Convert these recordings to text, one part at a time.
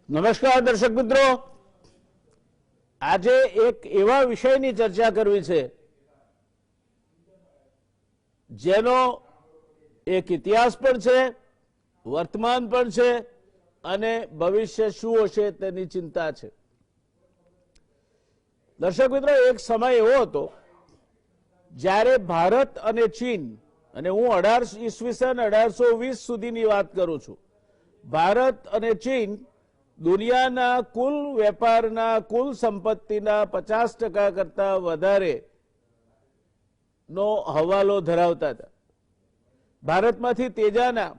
નમસ્કાર દર્શક મિત્રો, આજે એક એવા વિષયની ચર્ચા કરવી છે જેનો એક ઇતિહાસ પણ છે, વર્તમાન પણ છે અને ભવિષ્ય શું હશે તેની ચિંતા છે. દર્શક મિત્રો, એક સમય એવો હતો જ્યારે ભારત અને ચીન, અને હું ઈસવીસન 1820 સુધીની વાત કરું છું, ભારત અને ચીન દુનિયાના કુલ વેપારના કુલ સંપત્તિના 50% કરતા વધારે નો હવાલો ધરાવતા હતા. ભારતમાંથી તેજાના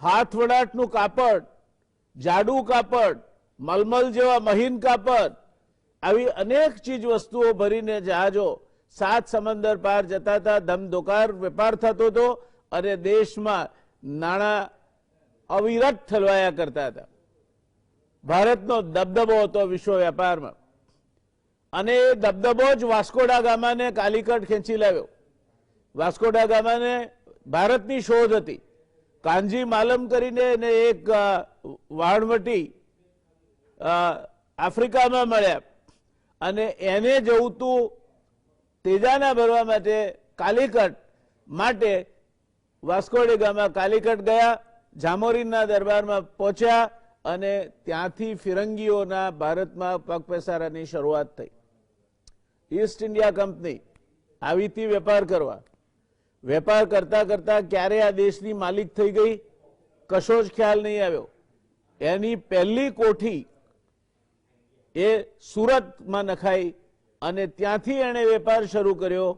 હાથવડાટનું કાપડ, જાડુ કાપડ, મલમલ જેવા મહીન કાપડ, આવી અનેક ચીજ વસ્તુઓ ભરીને જહાજો 7 સમંદર પાર જતા હતા. ધમધોકાર વેપાર થતો હતો અને દેશમાં નાણાં અવિરત ઠલવાયા કરતા હતા. ભારતનો દબદબો હતો વિશ્વ વેપારમાં અને એ દબદબો જ વાસ્કો ડા ગામાને કાલિકટ ખેંચી લાવ્યો. વાસ્કો ડા ગામાને ભારતની શોધ હતી. કાનજી માલમ કરીને એને એક વાણવટી આફ્રિકામાં મળ્યા અને એને જવું તેજાના ભરવા માટે કાલિકટ માટે વાસ્કો ડા ગામા કાલિકટ ગયા, જામોરીનના દરબારમાં પહોંચ્યા અને ત્યાંથી ફિરંગીઓના ભારતમાં પગપેસારાની શરૂઆત થઈ. ઈસ્ટ ઇન્ડિયા કંપની આવી હતી વેપાર કરવા. વેપાર કરતા કરતા ક્યારે આ દેશની માલિક થઈ ગઈ કશો જ ખ્યાલ નહીં આવ્યો. એની પહેલી કોઠી એ સુરતમાં નખાઈ અને ત્યાંથી એણે વેપાર શરૂ કર્યો.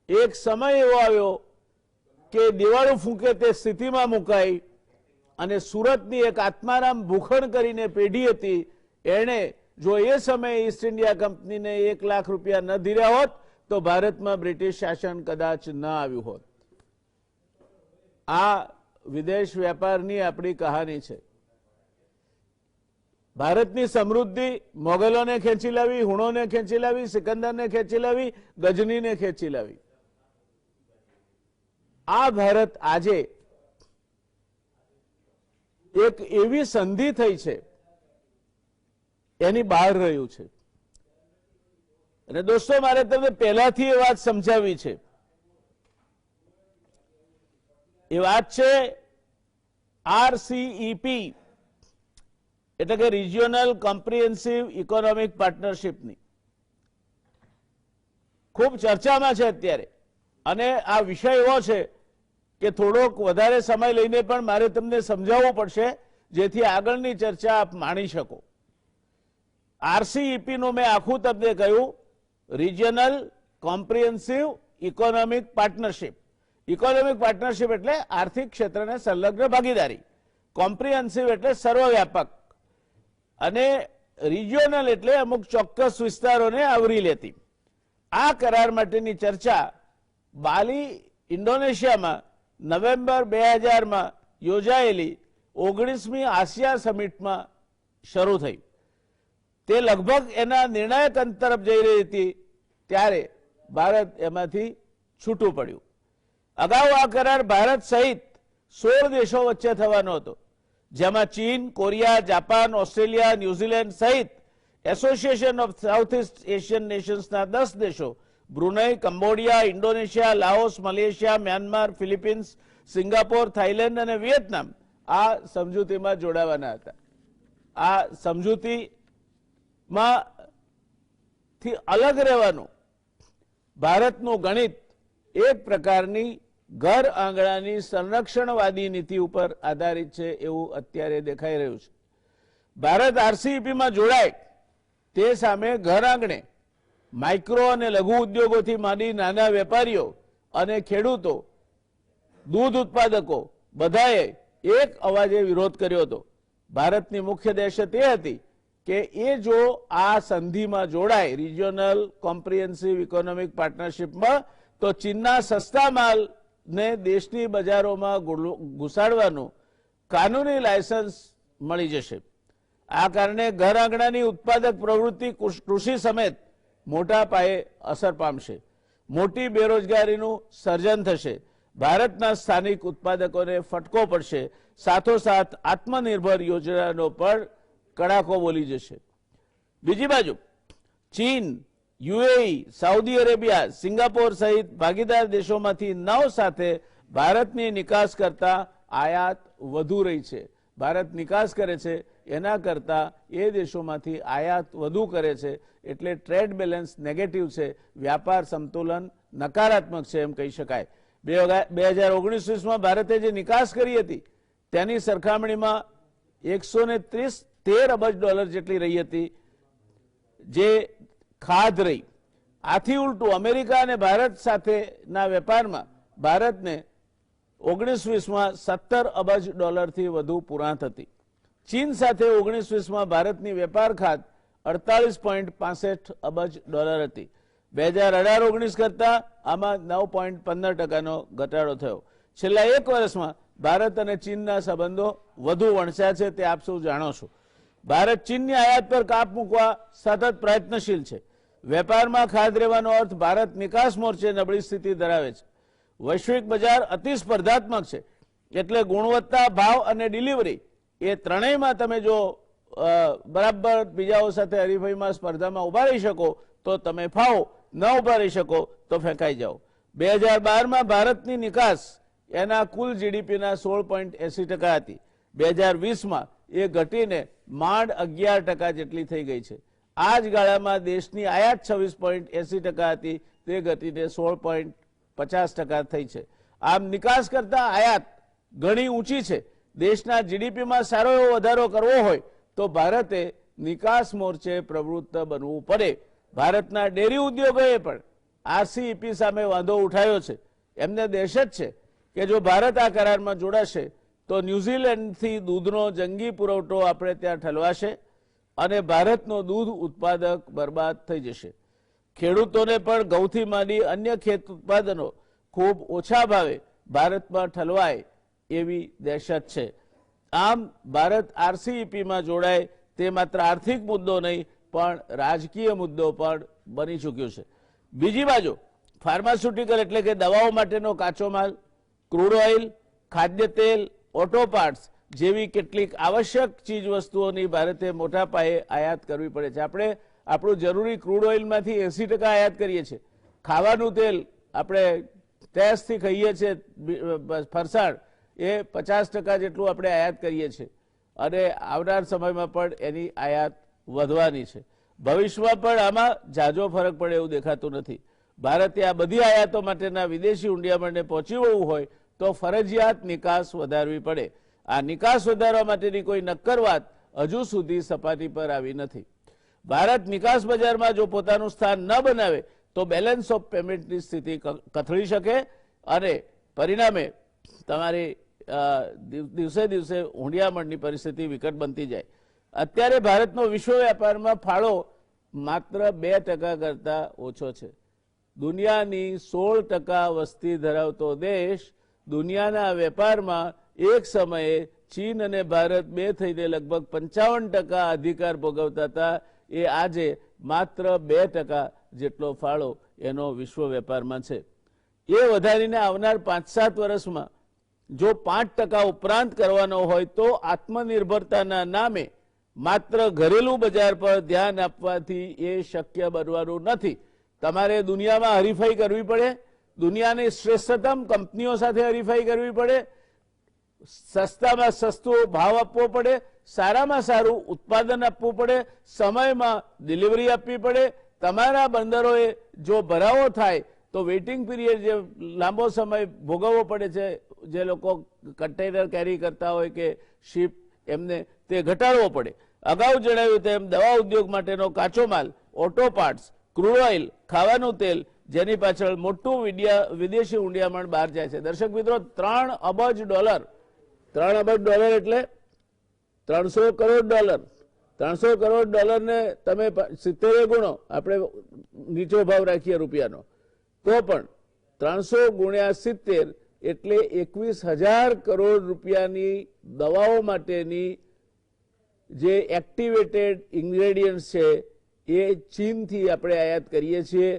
એક સમય એવો આવ્યો કે દિવાળું ફૂંકે તે સ્થિતિમાં મુકાઈ અને સુરતની એક આત્મારામ ભૂખણ કરીને પેઢી હતી, એણે જો એ સમયે ઈસ્ટ ઇન્ડિયા કંપનીને 1 લાખ રૂપિયા ન ધીર્યા હોત તો ભારતમાં બ્રિટિશ શાસન કદાચ ન આવ્યું હોત. આ વિદેશ વેપારની આપણી કહાની છે. ભારતની સમૃદ્ધિ મોગલોને ખેંચી લાવી, હુણોને ખેંચી લાવી, સિકંદરને ખેંચી લાવી, ગજનીને ખેંચી લાવી. આ ભારત આજે એક એવી સંધિ થઈ છે એની બહાર રહ્યું છે. અને દોસ્તો, મારે તમને પહેલાથી એ વાત સમજાવી છે. એ વાત છે RCEP એટલે કે રિજિયોનલ કોમ્પ્રિહેન્સિવ ઇકોનોમિક પાર્ટનરશિપની ખૂબ ચર્ચામાં છે અત્યારે. અને આ વિષય એવો છે કે થોડોક વધારે સમય લઈને પણ મારે તમને સમજાવવું પડશે જેથી આગળની ચર્ચા આપ માણી શકો. RCEP નું મેં આખું તમને કહ્યું, regional comprehensive economic partnership. Economic partnership એટલે આર્થિક ક્ષેત્રને સંલગ્ન ભાગીદારી, કોમ્પ્રિહેન્સિવ એટલે સર્વવ્યાપક અને રિજિયોનલ એટલે અમુક ચોક્કસ વિસ્તારોને આવરી લેતી. આ કરાર માટેની ચર્ચા બાલી, ઇન્ડોનેશિયામાં નવેમ્બર 2000માં યોજાયેલી 19મી આસિયા સમિટમાં શરૂ થઈ. તે લગભગ એના નિર્ણાયક અંત તરફ જઈ રહી હતી ત્યારે ભારત એમાંથી છૂટું પડ્યું. અગાઉ આ કરાર ભારત સહિત 16 દેશો વચ્ચે થવાનો હતો, જેમાં ચીન, કોરિયા, જાપાન, ઓસ્ટ્રેલિયા, ન્યુઝીલેન્ડ સહિત association of south east Asian નેશન્સના 10 દેશો, Brunei, Cambodia, Indonesia, Laos, Malaysia, Myanmar, Philippines, Singapore, Thailand અને વિયેતનામ આ સમજૂતીમાં જોડાવાના હતા. આ સમજૂતીમાંથી અલગ રહેવાનું ભારતનું ગણિત એક પ્રકારની ઘર આંગણાની સંરક્ષણવાદી નીતિ ઉપર આધારિત છે એવું અત્યારે દેખાઈ રહ્યું છે. ભારત RCEPમાં જોડાય તે સામે ઘર આંગણે માઇક્રો અને લઘુ ઉદ્યોગોથી માંડી નાના વેપારીઓ અને ખેડૂતો, દૂધ ઉત્પાદકો બધાએ એક અવાજે વિરોધ કર્યો હતો. ભારતની મુખ્ય દહેશત એ હતી કે એ જો આ સંધિમાં જોડાય, રિજિયોનલ કોમ્પ્રિહેન્સિવ ઇકોનોમિક પાર્ટનરશિપમાં, તો ચીનના સસ્તા માલને દેશની બજારોમાં ઘુસાડવાનું કાનૂની લાયસન્સ મળી જશે. આ કારણે ઘર આંગણાની ઉત્પાદક પ્રવૃત્તિ કૃષિ સમેત મોટા પાયે અસર પામશે. મોટી બેરોજગારીનું સર્જન થશે ભારતના સ્થાનિક ઉત્પાદકોને ફટકો પડશે, સાથોસાથ આત્મનિર્ભર યોજનાનો પણ કડાકો બોલી જશે. બીજી બાજુ ચીન, યુએઈ, સાઉદી અરેબિયા, સિંગાપોર સહિત ભાગીદાર દેશોમાંથી 9 સાથે ભારતની નિકાસ કરતા આયાત વધુ રહી છે. ભારત નિકાસ કરે છે એના કરતા એ દેશોમાંથી આયાત વધુ કરે છે, એટલે ટ્રેડ બેલેન્સ નેગેટિવ છે, વ્યાપાર સંતુલન નકારાત્મક છે એમ કહી શકાય. 2019-20માં ભારતે જે નિકાસ કરી હતી તેની સરખામણીમાં 113 અબજ ડોલર જેટલી રહી હતી જે ખાધ રહી. આથી ઉલટું અમેરિકા અને ભારત સાથેના વેપારમાં ભારતને 19-20માં 17 અબજ ડોલરથી વધુ પુરાંત હતી. ચીન સાથે 19-20માં ભારતની વેપાર ખાત 48.65 અબજ ડોલર હતી. 2018-19 કરતા આમાં 9.15%નો ઘટાડો થયો. છેલ્લા 1 વર્ષમાં ભારત અને ચીનના સંબંધો વધુ વણસ્યા છે, તે આપ સૌ જાણો છો. ભારત ચીનની આયાત પર કાપ મૂકવા સતત પ્રયત્નશીલ છે. વેપારમાં ખાધ રહેવાનો અર્થ ભારત નિકાસ મોરચે નબળી સ્થિતિ ધરાવે છે. વૈશ્વિક બજાર અતિ સ્પર્ધાત્મક છે, એટલે ગુણવત્તા, ભાવ અને ડિલિવરી એ ત્રણેયમાં તમે જો બરાબર બીજાઓ સાથે હરીફાઈમાં સ્પર્ધામાં ઉભા રહી શકો તો તમે ફાવો, ન ઉભા રહી શકો તો ફેંકાઈ જાઓ. 2012માં ભારતની નિકાસ એના કુલ જીડીપીના 16.80% હતી. 2020માં એ ઘટીને માંડ 11% જેટલી થઈ ગઈ છે. આ જ ગાળામાં દેશની આયાત 26.80% હતી, તે ઘટીને 16.50% થઈ છે. આમ નિકાસ કરતા આયાત ઘણી ઊંચી છે. દેશના જીડીપીમાં સારો એવો વધારો કરવો હોય તો ભારતે નિકાસ મોરચે પ્રવૃત્ત બનવું પડે. ભારતના ડેરી ઉદ્યોગોએ પણ આરસીઈપી સામે વાંધો ઉઠાવ્યો છે. એમને દહેશત છે કે જો ભારત આ કરારમાં જોડાશે તો ન્યૂઝીલેન્ડથી દૂધનો જંગી પુરવઠો આપણે ત્યાં ઠલવાશે અને ભારતનો દૂધ ઉત્પાદક બરબાદ થઈ જશે. ખેડૂતોને પણ ઘઉંથી માંડી અન્ય ખેત ઉત્પાદનો ખૂબ ઓછા ભાવે ભારતમાં ઠલવાય એવી દહેશત છે. આમ ભારત આરસીઈપીમાં જોડાય તે માત્ર આર્થિક મુદ્દો નહીં પણ રાજકીય મુદ્દો પણ બની ચૂક્યો છે. બીજી બાજુ ફાર્માસ્યુટિકલ એટલે કે દવાઓ માટેનો કાચો માલ, ક્રૂડ ઓઇલ, ખાદ્ય તેલ, ઓટો પાર્ટ્સ જેવી કેટલીક આવશ્યક ચીજ વસ્તુઓની ભારતે મોટા પાયે આયાત કરવી પડે છે. આપણે આપણું જરૂરી ક્રૂડ ઓઇલમાંથી 80% આયાત કરીએ છીએ. ખાવાનું તેલ આપણે ટેસથી ખાઈએ છીએ, ફરસાણ એ 50% જેટલું આપણે આયાત કરીએ છીએ અને આવનાર સમયમાં પણ એની આયાત વધવાની છે. ભવિષ્યમાં પણ આમાં ઝાઝો ફરક પડે એવું દેખાતું નથી. ભારતે આ બધી આયાતો માટેના વિદેશી ઊંડિયામણને પહોંચી વળવું હોય તો ફરજિયાત નિકાસ વધારવી પડે. આ નિકાસ વધારવા માટેની કોઈ નક્કર વાત હજુ સુધી સપાટી પર આવી નથી. ભારત નિકાસ બજારમાં જો પોતાનું સ્થાન ન બનાવે તો બેલેન્સ ઓફ પેમેન્ટની સ્થિતિ કથળી શકે અને પરિણામે તમારી દિવસે દિવસે ઊંડિયામણની પરિસ્થિતિ વિકટ બનતી જાય. અત્યારે ભારતનો વિશ્વ વેપારમાં ફાળો માત્ર 2% કરતા ઓછો છે. દુનિયાની 16% વસ્તી ધરાવતો દેશ દુનિયાના વેપારમાં એક સમયે ચીન અને ભારત બે થઈને લગભગ 55% અધિકાર ભોગવતા હતા. એ આજે માત્ર 2% જેટલો ફાળો એનો વિશ્વ વેપારમાં છે. એ વધારીને આવનાર 5-7 વર્ષમાં જો 5% ઉપરાંત કરવાનો હોય તો આત્મનિર્ભરતાના નામે માત્ર ઘરેલું બજાર પર ધ્યાન આપવાથી એ શક્ય બનવાનું નથી. તમારે દુનિયામાં હરીફાઈ કરવી પડે, દુનિયાની શ્રેષ્ઠતમ કંપનીઓ સાથે હરીફાઈ કરવી પડે, સસ્તામાં સસ્તો ભાવ આપવો પડે, સારામાં સારું ઉત્પાદન આપવું પડે, સમયમાં ડિલિવરી આપવી પડે. તમારા બંદરોએ જો ભરાવો થાય તો વેઇટિંગ પીરિયડ જે લાંબો સમય ભોગવવો પડે છે, જે લોકો કન્ટેનર કેરી કરતા હોય કે શિપ, એમને તે ઘટાડવો પડે. અગાઉ જણાવ્યું તેમ દવા ઉદ્યોગ માટેનો કાચો માલ, ઓટો પાર્ટ્સ, ક્રૂડ ઓઇલ, ખાવાનું તેલ જેની પાછળ મોટું વિદેશી ઊંડિયામણ બહાર જાય છે. દર્શક મિત્રો, 3 અબજ ડોલર, 3 અબજ ડોલર એટલે 300 કરોડ ડોલર. 300 કરોડ ડોલરને તમે 70 ગુણો, આપણે નીચો ભાવ રાખીએ રૂપિયાનો, તો પણ 300 ગુણ્યા 70 એટલે 21,000 કરોડ રૂપિયાની દવાઓ માટેની જે એક્ટિવેટેડ ઇન્ગ્રેડિયન્ટ્સ છે એ ચીનથી આપણે આયાત કરીએ છીએ.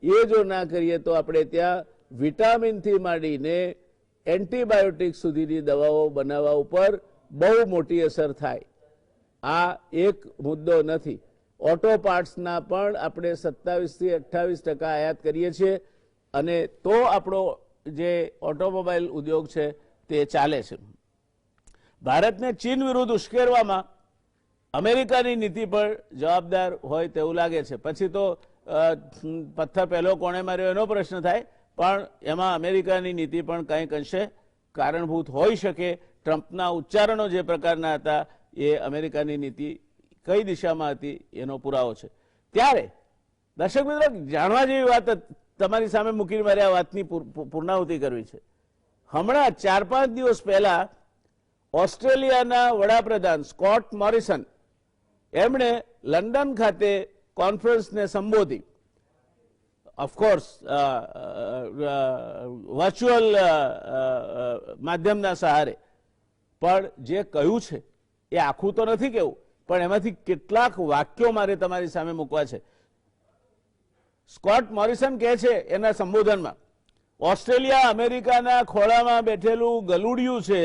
એ જો ના કરીએ તો આપણે ત્યાં વિટામિનથી માંડીને એન્ટીબાયોટિક સુધીની દવાઓ બનાવવા ઉપર બહુ મોટી અસર થાય. આ એક મુદ્દો નથી. ઓટો પાર્ટ્સના પણ આપણે 27 થી 28% આયાત કરીએ છીએ અને તો આપણો જે ઓટોમોબાઈલ ઉદ્યોગ છે તે ચાલે છે. ભારતને ચીન વિરુદ્ધ ઉશ્કેરવામાં અમેરિકાની નીતિ પર જવાબદાર હોય તેવું લાગે છે. પછી તો પથ્થર પહેલો કોણે માર્યો એનો પ્રશ્ન થાય, પણ એમાં અમેરિકાની નીતિ પણ કંઈક અંશે કારણભૂત હોઈ શકે. ટ્રમ્પના ઉચ્ચારણો જે પ્રકારના હતા એ અમેરિકાની નીતિ કઈ દિશામાં હતી એનો પુરાવો છે. ત્યારે દર્શક મિત્રો, જાણવા જેવી વાત તમારી સામે મૂકીને મારે આ વાતની પૂર્ણાહુતિ કરવી છે. હમણાં 4-5 દિવસ પહેલા ઓસ્ટ્રેલિયાના વડાપ્રધાન સ્કોટ મોરિસન એમણે લંડન ખાતે કોન્ફરન્સને સંબોધી. ઓફકોર્સ વર્ચ્યુઅલ માધ્યમના સહારે, પણ જે કહ્યું છે એ આખું તો નથી કેવું, પણ એમાંથી કેટલાક વાક્યો મારે તમારી સામે મૂકવા છે. સ્કોટ મોરિસન કહે છે એના સંબોધનમાં, ઓસ્ટ્રેલિયા અમેરિકાના ખોળામાં બેઠેલું ગલુડિયું છે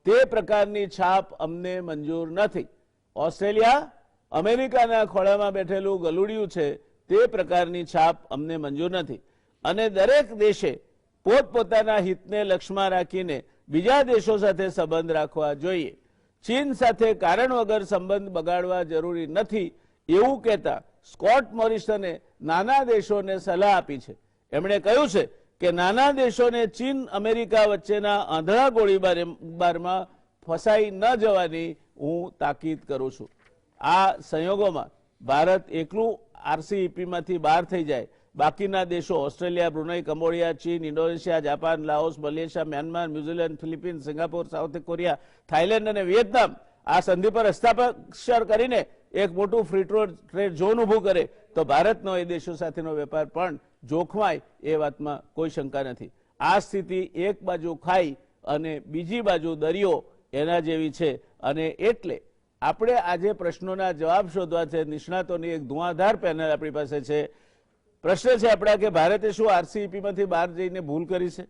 તે પ્રકારની છાપ અમને મંજૂર નથી. ઓસ્ટ્રેલિયા અમેરિકાના ખોળામાં બેઠેલું ગલુડિયું છે તે પ્રકારની છાપ અમને મંજૂર નથી અને દરેક દેશે પોતપોતાના હિતને લક્ષ્યમાં રાખીને બીજા દેશો સાથે સંબંધ રાખવા જોઈએ. ચીન સાથે કારણ વગર સંબંધ બગાડવા જરૂરી નથી એવું કહેતા સ્કોટ મોરિસને નાના દેશોને સલાહ આપી છે. એમણે કહ્યું છે કે નાના દેશોને ચીન અમેરિકા વચ્ચેના આંધળા ગોળીબારમાં ફસાઈ ન જવાની હું તાકીદ કરું છું. આ સંયોગોમાં ભારત એકલું આરસીઈપીમાંથી બહાર થઈ જાય, બાકીના દેશો ઓસ્ટ્રેલિયા, બ્રુનેઈ, કંબોડિયા, ચીન, Indonesia, Japan, Laos, Malaysia, Myanmar, New Zealand, Philippines, Singapore, south Korea, Thailand અને વિયેતનામ આ સંધિ પર હસ્તાક્ષર કરીને એક મોટું ફ્રી ટ્રેડ ઝોન ઊભું કરે તો ભારતનો એ દેશો સાથેનો વેપાર પણ જોખમાય એ વાતમાં કોઈ શંકા નથી. આ સ્થિતિ એક બાજુ ખાઈ અને બીજી બાજુ દરિયો એના જેવી છે અને એટલે આપણે આજે પ્રશ્નોના જવાબ શોધવા છે. નિષ્ણાતોની એક ધુઆધાર પેનલ આપણી પાસે છે. પ્રશ્ન છે આપણા કે ભારતે શું આરસીઈપીમાંથી બહાર જઈને ભૂલ કરી છે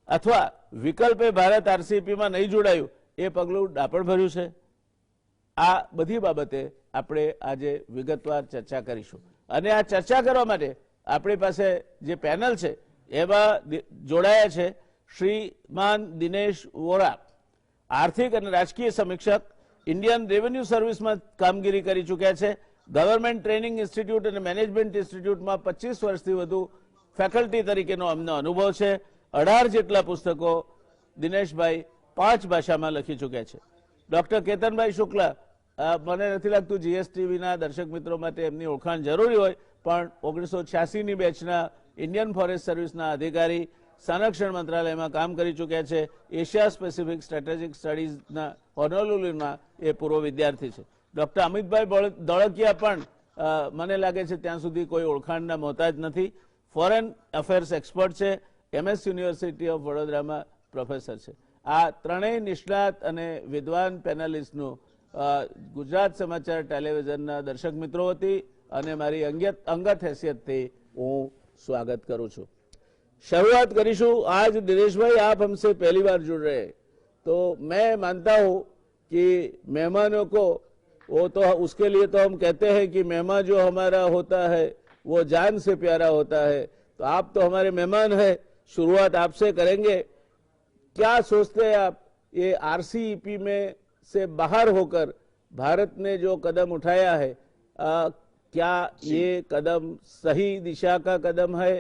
અથવા વિકલ્પે ભારત આરસીઈપીમાં નહીં જોડાયું એ પગલું ડાપણ ભર્યું છે? આ બધી બાબતે આપણે આજે વિગતવાર ચર્ચા કરીશું અને આ ચર્ચા કરવા માટે આપણી પાસે જે પેનલ છે એમાં જોડાયા છે શ્રીમાન દિનેશ વોરા, આર્થિક અને રાજકીય સમીક્ષક, ઇન્ડિયન રેવન્યુ સર્વિસમાં કામગીરી કરી ચૂક્યા છે. ગવર્મેન્ટ ટ્રેનિંગ ઇન્સ્ટિટ્યૂટ અને મેનેજમેન્ટ ઇન્સ્ટિટ્યૂટમાં 25 વર્ષથી વધુ ફેકલ્ટી તરીકેનો અમને અનુભવ છે. 18 જેટલા પુસ્તકો દિનેશભાઈ 5 ભાષામાં લખી ચૂક્યા છે. ડોક્ટર કેતનભાઈ શુક્લા, મને નથી લાગતું જીએસટીવીના દર્શક મિત્રો માટે એમની ઓળખાણ જરૂરી હોય, પણ 1986ની બેચના ઇન્ડિયન ફોરેસ્ટ સર્વિસના અધિકારી, સંરક્ષણ મંત્રાલયમાં કામ કરી ચૂક્યા છે. એશિયા સ્પેસિફિક સ્ટ્રેટેજિક સ્ટડીઝના હોનોલુલુના એ પૂર્વ વિદ્યાર્થી છે. ડોક્ટર અમિતભાઈ દોળકિયા પણ મને લાગે છે ત્યાં સુધી કોઈ ઓળખાણના મોહતાજ નથી. ફોરેન અફેર્સ એક્સપર્ટ છે, એમએસ યુનિવર્સિટી ઓફ વડોદરામાં પ્રોફેસર છે. આ ત્રણેય નિષ્ણાત અને વિદ્વાન પેનલિસ્ટનું ગુજરાત સમાચાર ટેલિવિઝનના દર્શક મિત્રો વતી અને મારી અંગત हैसियतથી હું स्वागत करूं છું. शुरुआत करीशू. आज दिनेश भाई आप हमसे पहली बार जुड़ रहे हैं, तो मैं मानता हूं कि मेहमानों को वो तो उसके लिए तो हम कहते हैं कि मेहमान जो हमारा होता है वो जान से प्यारा होता है. तो आप तो हमारे मेहमान हैं, शुरुआत आपसे करेंगे. क्या सोचते हैं आप, ये आरसीईपी में से बाहर होकर भारत ने जो कदम उठाया है, क्या ये कदम सही दिशा का कदम है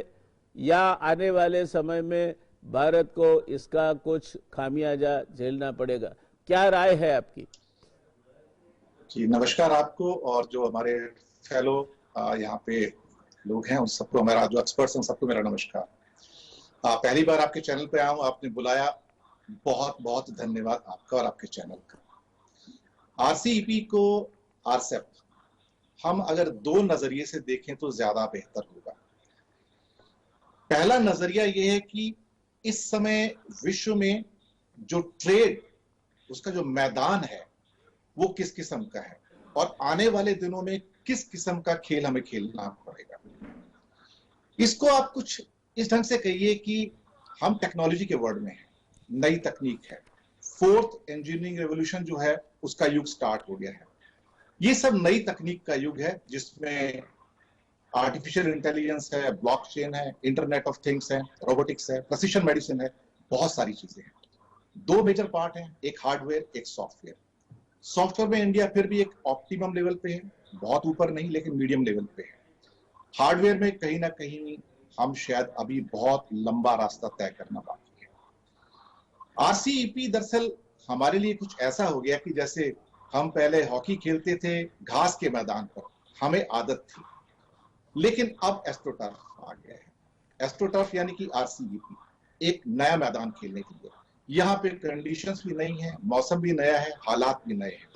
या आने वाले समय में भारत को इसका कुछ खामियाजा झेलना पड़ेगा? क्या राय है आपकी? जी नमस्कार आपको और जो हमारे फेलो यहाँ पे लोग हैं उन सबको, हमारा जो एक्सपर्ट्स हैं सबको मेरा नमस्कार. पहली बार आपके चैनल पे आया हूँ, आपने बुलाया, बहुत बहुत धन्यवाद आपका और आपके चैनल का. आरसीईपी को आरसेप हम अगर दो नजरिए से देखें तो ज्यादा बेहतर होगा. पहला नजरिया यह है कि इस समय विश्व में जो ट्रेड उसका जो मैदान है वो किस किस्म का है और आने वाले दिनों में किस किस्म का खेल हमें खेलना पड़ेगा. इसको आप कुछ इस ढंग से कहिए कि हम टेक्नोलॉजी के वर्ल्ड में हैं, नई तकनीक है, फोर्थ इंजीनियरिंग रेवोल्यूशन जो है उसका युग स्टार्ट हो गया है। ये सब नई तकनीक का युग है जिसमें आर्टिफिशियल इंटेलिजेंस है, ब्लॉकचेन है, इंटरनेट ऑफ थिंग्स है, रोबोटिक्स है, प्रिसिशन मेडिसिन है, बहुत सारी चीजें हैं। दो मेजर पार्ट हैं, एक हार्डवेयर, एक सॉफ्टवेयर। सॉफ्टवेयर में इंडिया फिर भी एक ऑप्टिमम लेवल पे है, बहुत ऊपर नहीं लेकिन मीडियम लेवल पे है। हार्डवेयर में कहीं ना कहीं हम शायद अभी बहुत लंबा रास्ता तय करना बाकी है। आरसीईपी दरअसल हमारे लिए कुछ ऐसा हो गया कि जैसे हम पहले हॉकी खेलते थे घास के मैदान पर, हमें आदत थी, लेकिन अब एस्ट्रोटर्फ आ गया है। एस्ट्रोटर्फ यानी कि आरसीईपी, एक नया मैदान खेलने के लिए। यहाँ पे कंडीशंस भी नई है, मौसम भी नया है, हालात भी नए हैं।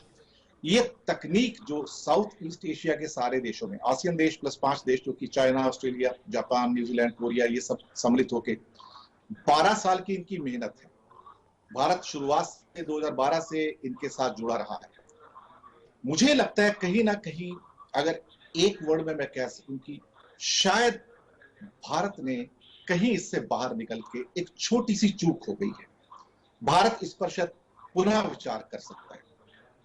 ये तकनीक जो साउथ ईस्ट एशिया के सारे देशों में, आसियान देश प्लस 5 देश जो कि China, Australia, Japan, New Zealand, Korea, ये सब सम्मिलित होके 12 साल की इनकी मेहनत है। भारत शुरुआत से 2012 से इनके साथ जुड़ा रहा है। मुझे लगता है कहीं ना कहीं अगर एक वर्ड में मैं कह सकूं कि शायद भारत ने कहीं इससे बाहर निकल के एक छोटी सी चूक हो गई है। भारत इस पर शायद पुनः विचार कर सकता है,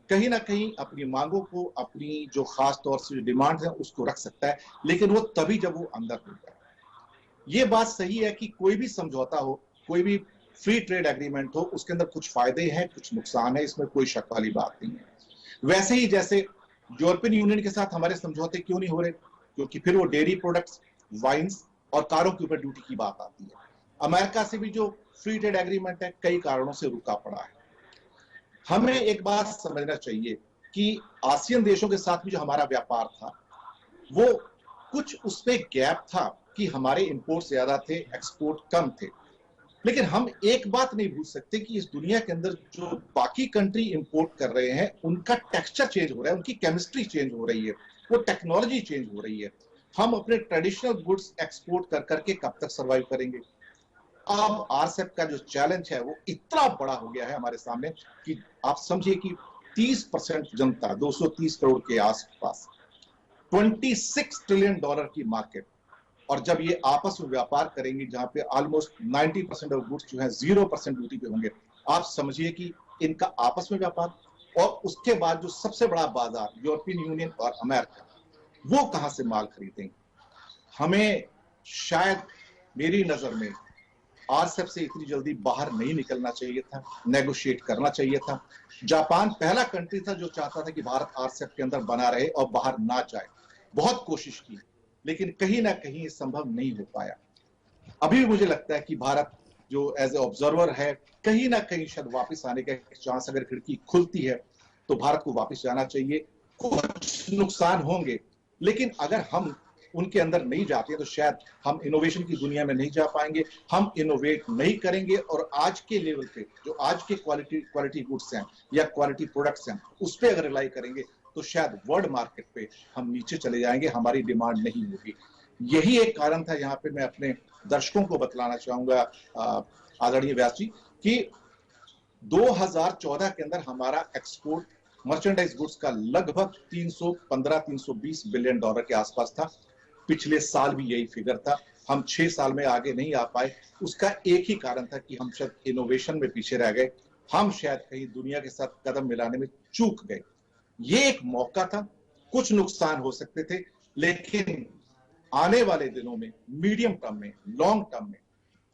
कहीं ना कहीं अपनी मांगों को, अपनी जो खास तौर से डिमांड है उसको रख सकता है, लेकिन वो तभी जब वो अंदर होगा। ये बात सही है कि कोई भी समझौता हो, कोई भी फ्री ट्रेड एग्रीमेंट हो, उसके अंदर कुछ फायदे हैं, कुछ नुकसान है, इसमें कोई शक वाली बात नहीं है। वैसे ही जैसे यूरोपियन यूनियन के साथ हमारे समझौते क्यों नहीं हो रहे, क्योंकि फिर वो डेयरी प्रोडक्ट्स, वाइन्स और कारों के ऊपर ड्यूटी की बात आती है। अमेरिका से भी जो फ्री ट्रेड एग्रीमेंट है कई कारणों से रुका पड़ा है। हमें एक बात समझना चाहिए कि आसियान देशों के साथ भी जो हमारा व्यापार था वो कुछ उसमें गैप था कि हमारे इंपोर्ट ज्यादा थे, एक्सपोर्ट कम थे। लेकिन हम एक बात नहीं भूल सकते कि इस दुनिया के अंदर जो बाकी कंट्री इंपोर्ट कर रहे हैं उनका टेक्सचर चेंज हो रहा है, उनकी केमिस्ट्री चेंज हो रही है, वो टेक्नोलॉजी चेंज हो रही है। हम अपने ट्रेडिशनल गुड्स एक्सपोर्ट कर करके कब तक सर्वाइव करेंगे? अब आरसेप का जो चैलेंज है वो इतना बड़ा हो गया है हमारे सामने कि आप समझिए कि 30% जनता, 230 करोड़ के आसपास, $26 ट्रिलियन की मार्केट, और जब ये आपस में व्यापार करेंगे जहां पे ऑलमोस्ट 90% ऑफ गुड्स जो है 0% ड्यूटी पे होंगे, आप समझिए कि इनका आपस में व्यापार, और उसके बाद जो सबसे बड़ा बाजार यूरोपियन यूनियन और अमेरिका, वो कहां से माल खरीदेंगे? हमें शायद मेरी नजर में आरसेप से इतनी जल्दी बाहर नहीं निकलना चाहिए था, नेगोशिएट करना चाहिए था। जापान पहला कंट्री था जो चाहता था कि भारत आरसेप के अंदर बना रहे और बाहर ना जाए। बहुत कोशिश की, लेकिन कहीं ना कहीं ये संभव नहीं हो पाया। अभी भी मुझे लगता है कि भारत जो एज ए ऑब्जर्वर है, कहीं ना कहीं शायद वापस आने का चांस, अगर खिड़की खुलती है तो भारत को वापस जाना चाहिए। कुछ नुकसान होंगे, लेकिन अगर हम उनके अंदर नहीं जाते तो शायद हम इनोवेशन की दुनिया में नहीं जा पाएंगे, हम इनोवेट नहीं करेंगे, और आज के लेवल पे जो आज के क्वालिटी गुड्स हैं या क्वालिटी प्रोडक्ट्स हैं उस पर अगर रिलाई करेंगे तो शायद वर्ल्ड मार्केट पे हम नीचे चले जाएंगे, हमारी डिमांड नहीं होगी। यही एक कारण था। यहाँ पे मैं अपने दर्शकों को बतलाना चाहूंगा आदरणीय व्यास जी कि 2014 के अंदर हमारा एक्सपोर्ट मर्चेंडाइज गुड्स का लगभग 315-320 बिलियन डॉलर के आसपास था। पिछले साल भी यही फिगर था। हम 6 साल में आगे नहीं आ पाए। उसका एक ही कारण था कि हम शायद इनोवेशन में पीछे रह गए, हम शायद कहीं दुनिया के साथ कदम मिलाने में चूक गए। ये एक मौका था, कुछ नुकसान हो सकते थे, लेकिन आने वाले दिनों में, मीडियम टर्म में, लॉन्ग टर्म में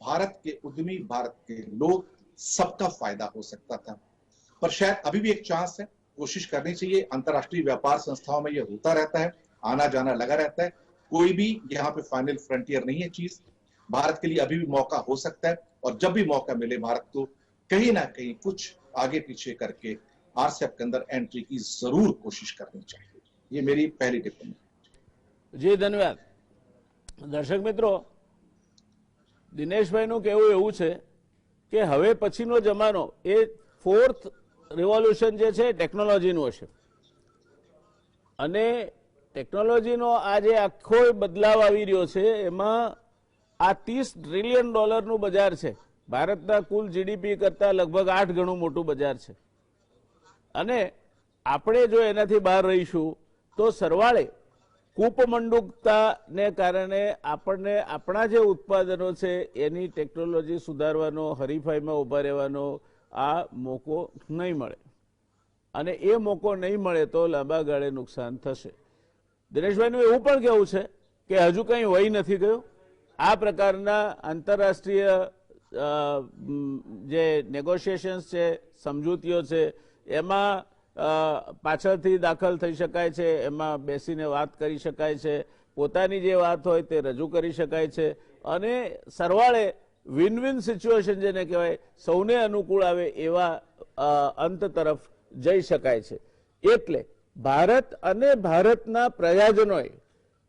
भारत के उद्यमी, भारत के लोग, सबका फायदा हो सकता था। पर शायद अभी भी एक चांस है, कोशिश करनी चाहिए। अंतरराष्ट्रीय व्यापार संस्थाओं में यह होता रहता है, आना जाना लगा रहता है। कोई भी यहाँ पे फाइनल फ्रंटियर नहीं है चीज। भारत के लिए अभी भी मौका हो सकता है, और जब भी मौका मिले भारत को कहीं ना कहीं कुछ आगे पीछे करके आरसेप के अंदर एंट्री की जरूर कोशिश करनी चाहिए। ये मेरी पहली टिप्पणी। जी धन्यवाद। दर्शक मित्रों, દિનેશભાઈનું કહેવું એવું છે કે હવે પછીનો જમાનો એ ફોર્થ રિવોલ્યુશન જે છે ટેકનોલોજીનું હશે, અને ટેકનોલોજીનો આ જે આખો બદલાવ આવી રહ્યો છે એમાં આ $30 ટ્રિલિયન બજાર છે, ભારતના કુલ જીડીપી કરતાં લગભગ 8 ગણું મોટું બજાર છે, અને આપણે જો એનાથી બહાર રહીશું તો સરવાળે કૂપમંડુકતાને કારણે આપણને આપણા જે ઉત્પાદનો છે એની ટેકનોલોજી સુધારવાનો, હરીફાઈમાં ઉભા રહેવાનો આ મોકો નહીં મળે, અને એ મોકો નહીં મળે તો લાંબા ગાળે નુકસાન થશે. દિનેશભાઈનું એવું પણ કહેવું છે કે હજુ કંઈ વહી નથી ગયું. આ પ્રકારના આંતરરાષ્ટ્રીય જે નેગોશિએશન્સ છે, સમજૂતીઓ છે, એમાં પાછળથી દાખલ થઈ શકાય છે, એમાં બેસીને વાત કરી શકાય છે, પોતાની જે વાત હોય તે રજૂ કરી શકાય છે, અને સરવાળે વિન વિન સિચ્યુએશન જેને કહેવાય, સૌને અનુકૂળ આવે એવા અંત તરફ જઈ શકાય છે. એટલે ભારત અને ભારતના પ્રજાજનોએ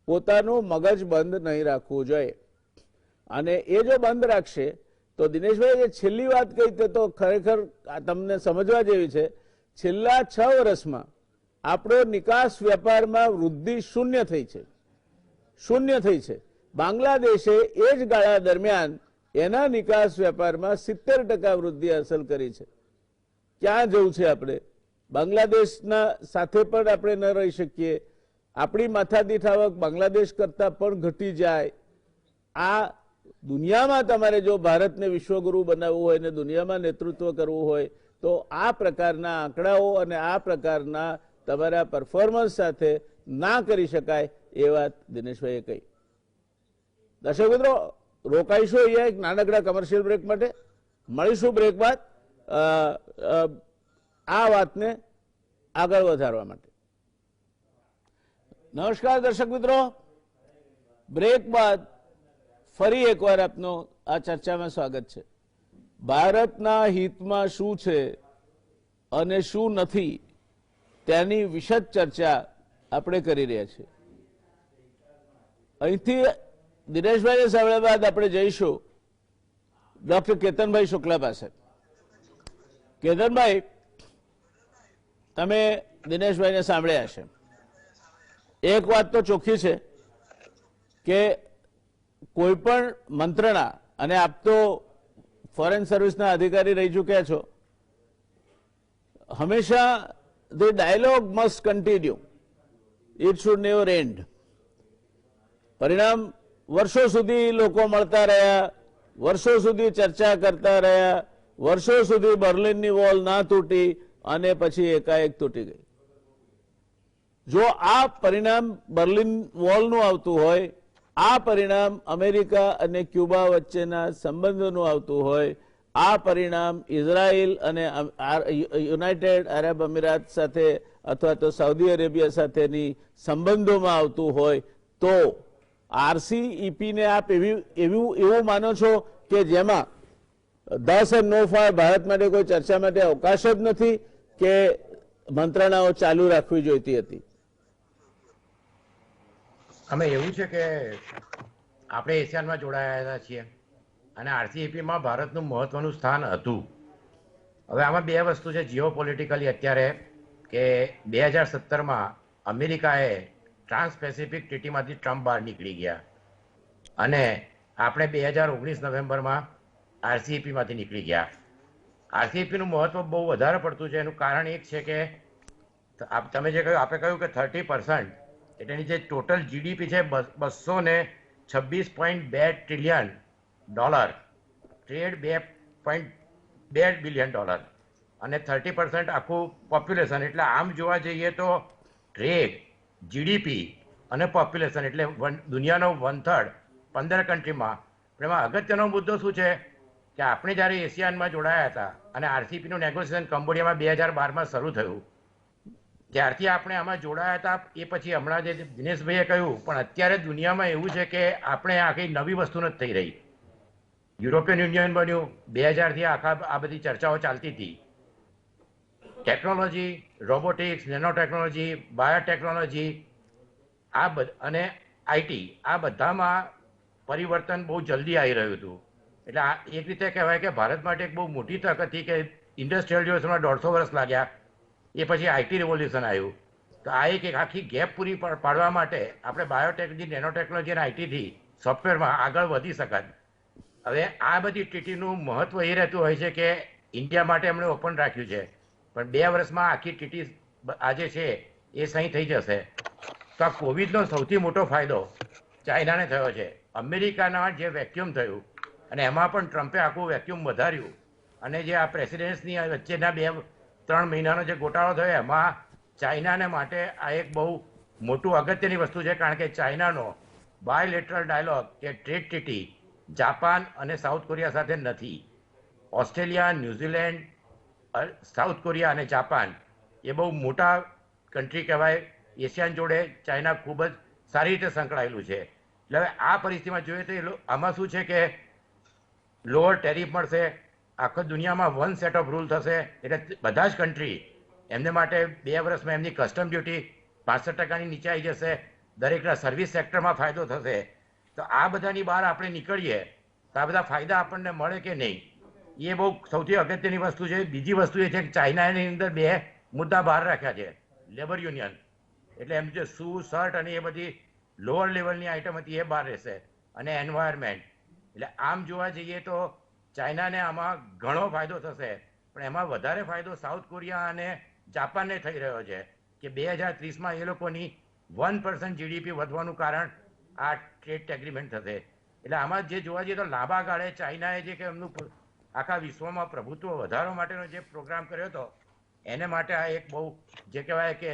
પોતાનું મગજ બંધ નહીં રાખવું જોઈએ, અને એ જો બંધ રાખશે તો દિનેશભાઈ જે છેલ્લી વાત કહી તે તો ખરેખર તમને સમજવા જેવી છે. છેલ્લા 6 વર્ષમાં આપણો નિકાસ વેપારમાં વૃદ્ધિ શૂન્ય થઈ છે. બાંગ્લાદેશે એ જ ગાળા દરમિયાન એના નિકાસ વેપારમાં 70% વૃદ્ધિ હાંસલ કરી છે. ક્યાં જવું છે આપણે? બાંગ્લાદેશના સાથે પણ આપણે ન રહી શકીએ. આપણી માથાદીઠ આવક બાંગ્લાદેશ કરતાં પણ ઘટી જાય. આ દુનિયામાં તમારે જો ભારતને વિશ્વગુરુ બનાવવું હોય ને દુનિયામાં નેતૃત્વ કરવું હોય તો આ પ્રકારના આંકડાઓ અને આ પ્રકારના તમારા પરફોર્મન્સ સાથે ના કરી શકાય એ વાત દિનેશભાઈએ કહી. દર્શક મિત્રો, રોકાઈશું અહીંયા એક નાનકડા કમર્શિયલ બ્રેક માટે. મળીશું બ્રેક બાદ આ વાતને આગળ વધારવા માટે. નમસ્કાર દર્શક મિત્રો, બ્રેક બાદ ફરી એકવાર આપનો આ ચર્ચામાં સ્વાગત છે. ભારતના હિતમાં શું છે અને શું નથી તેની વિશદ ચર્ચા આપણે કરી રહ્યા છીએ. અહીંથી દિનેશભાઈને સાંભળ્યા બાદ આપણે જઈશું ડોક્ટર કેતનભાઈ શુક્લા પાસે. કેતનભાઈ, તમે દિનેશભાઈને સાંભળ્યા હશે. એક વાત તો ચોખ્ખી છે કે કોઈ પણ મંત્રણા, અને આપ તો ફોરેન સર્વિસના અધિકારી રહી ચૂક્યા છો, હંમેશા the dialogue must continue, it should never and. પરિણામ વર્ષો સુધી લોકો મળતા રહ્યા, વર્ષો સુધી ચર્ચા કરતા રહ્યા, વર્ષો સુધી બર્લિનની વોલ ના તૂટી અને પછી એકાએક તૂટી ગઈ. જો આ પરિણામ બર્લિન વોલનું આવતું હોય, આ પરિણામ અમેરિકા અને ક્યુબા વચ્ચેના સંબંધોનું આવતું હોય, આ પરિણામ ઇઝરાયલ અને યુનાઇટેડ અરબ અમીરાત સાથે અથવા તો સાઉદી અરેબિયા સાથેની સંબંધોમાં આવતું હોય તો RCEP-ને આપ એવું માનો છો કે જેમાં ધસ એન્ડ નો ફાર ભારત માટે કોઈ ચર્ચા માટે અવકાશ જ નથી, કે મંત્રણાઓ ચાલુ રાખવી જોઈતી હતી? અમે એવું છે કે આપણે એશિયાનમાં જોડાયેલા છીએ અને RCEP-માં ભારતનું મહત્વનું સ્થાન હતું. હવે આમાં બે વસ્તુ છે જીઓ પોલિટિકલી અત્યારે, કે 2017માં અમેરિકાએ ટ્રાન્સ પેસિફિક ટ્રીટીમાંથી ટ્રમ્પ બહાર નીકળી ગયા અને આપણે 2019 નવેમ્બરમાં RCEP-માંથી નીકળી ગયા. RCEP-નું મહત્વ બહુ વધારે પડતું છે. એનું કારણ એક છે કે તમે જે કહ્યું, આપણે કહ્યું કે 30%, એટલે એની જે ટોટલ GDP છે $226.2 ટ્રિલિયન, ટ્રેડ $2.2 બિલિયન, અને 30% આખું પોપ્યુલેશન. એટલે આમ જોવા જઈએ તો ટ્રેડ, GDP અને પોપ્યુલેશન એટલે દુનિયાનો 1/3 15 કન્ટ્રીમાં. એમાં અગત્યનો મુદ્દો શું છે કે આપણે જ્યારે એશિયાનમાં જોડાયા હતા અને RCEP-નું નેગોશિએશન કંબોડિયામાં 2012માં શરૂ થયું, ત્યારથી આપણે આમાં જોડાયા હતા. એ પછી હમણાં જે દિનેશભાઈએ કહ્યું, પણ અત્યારે દુનિયામાં એવું છે કે આપણે આ કંઈ નવી વસ્તુ નથી થઈ રહી. યુરોપિયન યુનિયન બન્યું 2000થી, આ બધી ચર્ચાઓ ચાલતી હતી. Technology, robotics, nano technology, biotechnology અને IT, આ બધામાં પરિવર્તન બહુ જલ્દી આવી રહ્યું હતું. એટલે આ એક રીતે કહેવાય કે ભારત માટે એક બહુ મોટી તક હતી કે ઇન્ડસ્ટ્રીયલ રિવોલ્યુશનમાં 150 વર્ષ લાગ્યા, એ પછી IT રિવોલ્યુશન આવ્યું. તો આ એક આખી ગેપ પૂરી પાડવા માટે આપણે બાયોટેકનોલોજી, નેનો ટેકનોલોજી અને ITથી સોફ્ટવેરમાં આગળ વધી શકત. હવે આ બધી ટ્રીટીનું મહત્વ એ રહેતું હોય છે કે ઇન્ડિયા માટે એમણે ઓપન રાખ્યું છે, પણ 2 વર્ષમાં આખી ટ્રીટી આજે છે એ સહી થઈ જશે. તો આ કોવિડનો સૌથી મોટો ફાયદો ચાઇનાને થયો છે. અમેરિકાના જે વેક્યુમ થયું અને એમાં પણ ટ્રમ્પે આખું વેક્યુમ વધાર્યું અને જે આ પ્રેસિડેન્ટ્સની વચ્ચેના 2-3 મહિનાનો જે ગોટાળો થયો એમાં ચાઇનાને માટે આ એક બહુ મોટું અગત્યની વસ્તુ છે, કારણ કે ચાઇનાનો બાયલેટરલ ડાયલોગ કે ટ્રેડ ટ્રીટી જાપાન અને સાઉથ કોરિયા સાથે નથી. ઓસ્ટ્રેલિયા, ન્યુઝીલેન્ડ, સાઉથ કોરિયા અને જાપાન એ બહુ મોટા કન્ટ્રી કહેવાય. એશિયાન જોડે ચાઇના ખૂબ જ સારી રીતે સંકળાયેલું છે. એટલે હવે આ પરિસ્થિતિમાં જોઈએ તો આમાં શું છે કે લોઅર ટેરિફ મળશે, આખો દુનિયામાં વન સેટ ઓફ રૂલ થશે, એટલે બધા જ કન્ટ્રી એમને માટે 2 વર્ષમાં એમની કસ્ટમ ડ્યુટી 65% નીચે આવી જશે. દરેકના સર્વિસ સેક્ટરમાં ફાયદો થશે. તો આ બધાની બહાર આપણે નીકળીએ તો આ બધા ફાયદા આપણને મળે કે નહીં, એ બહુ સૌથી અગત્યની વસ્તુ છે. બીજી વસ્તુ એ છે કે ચાઇનાની અંદર 2 મુદ્દા બહાર રાખ્યા છે. લેબર યુનિયન એટલે એમ જે શૂ, શર્ટ અને એ બધી લોઅર લેવલની આઇટમ હતી એ બહાર રહેશે, અને એન્વાયરમેન્ટ. એટલે આમ જોવા જઈએ તો ચાઇનાને આમાં ઘણો ફાયદો થશે, પણ એમાં વધારે ફાયદો સાઉથ કોરિયા અને જાપાનને થઈ રહ્યો છે કે 2030માં એ લોકોની 1% જીડીપી વધવાનું કારણ આ ટ્રેડ એગ્રીમેન્ટ થશે. એટલે આમાં જે જોવા જઈએ તો લાંબા ગાળે ચાઇનાએ જે કે એમનું આખા વિશ્વમાં પ્રભુત્વ વધારવા માટેનો જે પ્રોગ્રામ કર્યો હતો એને માટે આ એક બહુ જે કહેવાય કે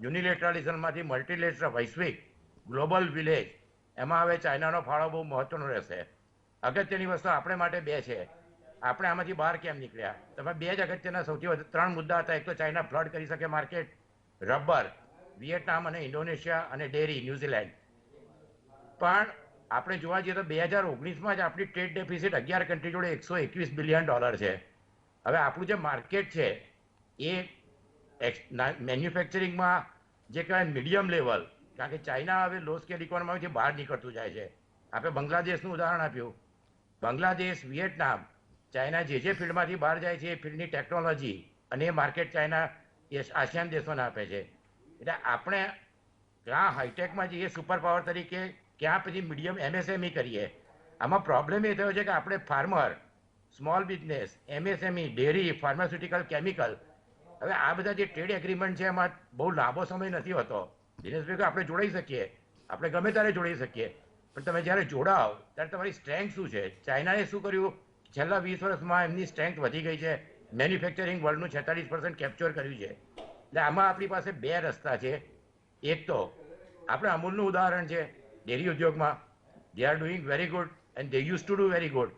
યુનિલેટરલિઝમમાંથી મલ્ટીલેટરલ વૈશ્વિક ગ્લોબલ વિલેજ, એમાં હવે ચાઇનાનો ફાળો બહુ મહત્વનો રહેશે. અગત્યની વસ્તુ આપણે માટે 2 છે. આપણે આમાંથી બહાર કેમ નીકળ્યા? તમે 2 જ અગત્યના સૌથી વધુ 3 મુદ્દા હતા. એક તો ચાઇના ફ્લડ કરી શકે માર્કેટ, રબર વિયેટનામ અને ઇન્ડોનેશિયા, અને ડેરી ન્યુઝીલેન્ડ. પણ આપણે જોવા જઈએ તો 2019માં જ આપણી ટ્રેડ ડેફિસિટ 11 કન્ટ્રી જોડે $121 બિલિયન છે. હવે આપણું જે માર્કેટ છે એ મેન્યુફેક્ચરિંગમાં જે કહેવાય મીડિયમ લેવલ, કારણ કે ચાઇના હવે લો સ્કેલ ઇકોનોમીથી બહાર નીકળતું જાય છે. આપણે બાંગ્લાદેશનું ઉદાહરણ આપ્યું. બાંગ્લાદેશ, વિયેટનામ, ચાઇના જે ફિલ્ડમાંથી બહાર જાય છે એ ફિલ્ડની ટેકનોલોજી અને એ માર્કેટ ચાઇના આસિયાન દેશોને આપે છે. એટલે આપણે ક્યાં હાઈટેકમાં જઈએ સુપર પાવર તરીકે, ક્યાં પછી મીડિયમ એમએસએમઈ કરીએ. આમાં પ્રોબ્લેમ એ થયો છે કે આપણે farmer, small business, MSME, dairy, pharmaceutical, chemical, હવે આ બધા જે ટ્રેડ એગ્રીમેન્ટ છે એમાં બહુ લાંબો સમય નથી હોતો. દિનેશભાઈ, આપણે જોડાઈ શકીએ, આપણે ગમે ત્યારે જોડાઈ શકીએ, પણ તમે જ્યારે જોડાઓ ત્યારે તમારી સ્ટ્રેન્થ શું છે? ચાઇનાએ શું કર્યું? છેલ્લા 20 વર્ષમાં એમની સ્ટ્રેન્થ વધી ગઈ છે. મેન્યુફેક્ચરિંગ વર્લ્ડનું 46% કેપ્ચર કર્યું છે. એટલે આમાં આપણી પાસે 2 રસ્તા છે. એક તો આપણે અમૂલનું ઉદાહરણ છે ડેરી ઉદ્યોગમાં, they are doing very good and they use to do very good.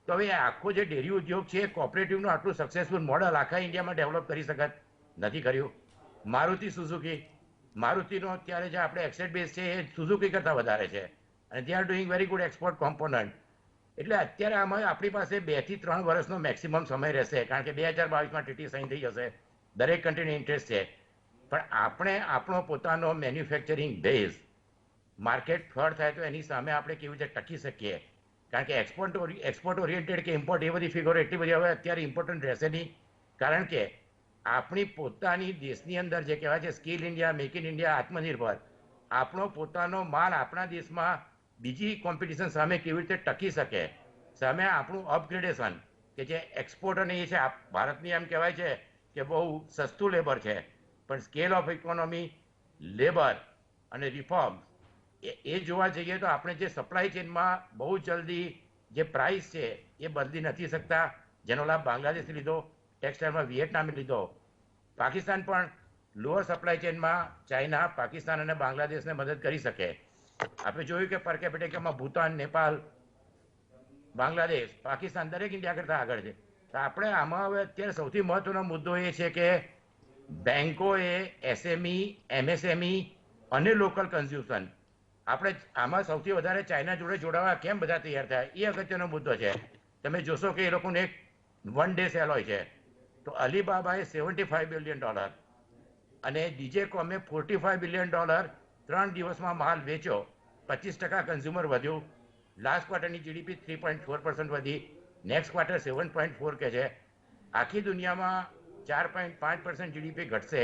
તો હવે આખો જે ડેરી ઉદ્યોગ છે કોઓપરેટિવનું આટલું સક્સેસફુલ મોડલ આખા ઇન્ડિયામાં ડેવલપ કરી શકત નથી કર્યું. મારુતિ સુઝુકી, મારુતિનો અત્યારે જે આપણે એક્સેટ બેઝ છે એ સુઝુકી કરતાં વધારે છે, અને they are doing very good export component. એટલે અત્યારે આમાં આપણી પાસે 2 થી 3 વર્ષનો મેક્સિમમ સમય રહેશે, કારણ કે 2022માં ટ્રીટી સાઇન થઈ જશે. દરેક કન્ટ્રીને ઇન્ટરેસ્ટ છે, પણ આપણે આપણો પોતાનો મેન્યુફેક્ચરિંગ બેઝ, માર્કેટ ફ્લડ થાય તો એની સામે આપણે કેવી રીતે ટકી શકીએ. કારણ કે એક્સપોર્ટ ઓરિએન્ટેડ કે ઇમ્પોર્ટ એ બધી ફિગરો એટલી બધી હવે અત્યારે ઇમ્પોર્ટન્ટ રહેશે નહીં, કારણ કે આપણી પોતાની દેશની અંદર જે કહેવાય છે skill India, make in India, આત્મનિર્ભર, આપણો પોતાનો માલ આપણા દેશમાં બીજી કોમ્પિટિશન સામે કેવી રીતે ટકી શકે, સામે આપણું અપગ્રેડેશન કે જે એક્સપોર્ટ અને એ છે, ભારતની એમ કહેવાય છે કે બહુ સસ્તું લેબર છે, પણ સ્કેલ ઓફ ઇકોનોમી, લેબર અને રિફોર્મ એ જોવા જઈએ તો આપણે જે સપ્લાય ચેનમાં બહુ જલ્દી જે પ્રાઇસ છે એ બદલી નથી શકતા, જેનો લાભ બાંગ્લાદેશે લીધો, ટેક્સટાઇલમાં વિયેટનામે લીધો. પાકિસ્તાન પણ લોઅર સપ્લાય ચેનમાં ચાઇના, પાકિસ્તાન અને બાંગ્લાદેશને મદદ કરી શકે. આપણે જોયું કે પર કેપિટામાં ભૂતાન, નેપાલ, બાંગ્લાદેશ, પાકિસ્તાન દરેક ઇન્ડિયા કરતાં આગળ છે. તો આપણે આમાં હવે અત્યારે સૌથી મહત્વનો મુદ્દો એ છે કે બેન્કોએ એસએમઈ, એમએસએમઈ અને લોકલ કન્ઝ્યુમર, આપણે આમાં સૌથી વધારે ચાઇના જોડે જોડાવા કેમ બધા તૈયાર થયા એ અગત્યનો મુદ્દો છે. તમે જોશો કે એ લોકોને એક 1 ડે સેલ હોય છે, તો અલીબાબાએ $75 બિલિયન અને ડીજે કોમે $45 બિલિયન 3 દિવસમાં માલ વેચ્યો, 25% કન્ઝ્યુમર વધ્યું. લાસ્ટ ક્વાર્ટરની જીડીપી 3.4% વધી, નેક્સ્ટ ક્વાર્ટર 7.4 કે છે. આખી દુનિયામાં 4.5% જીડીપી ઘટશે,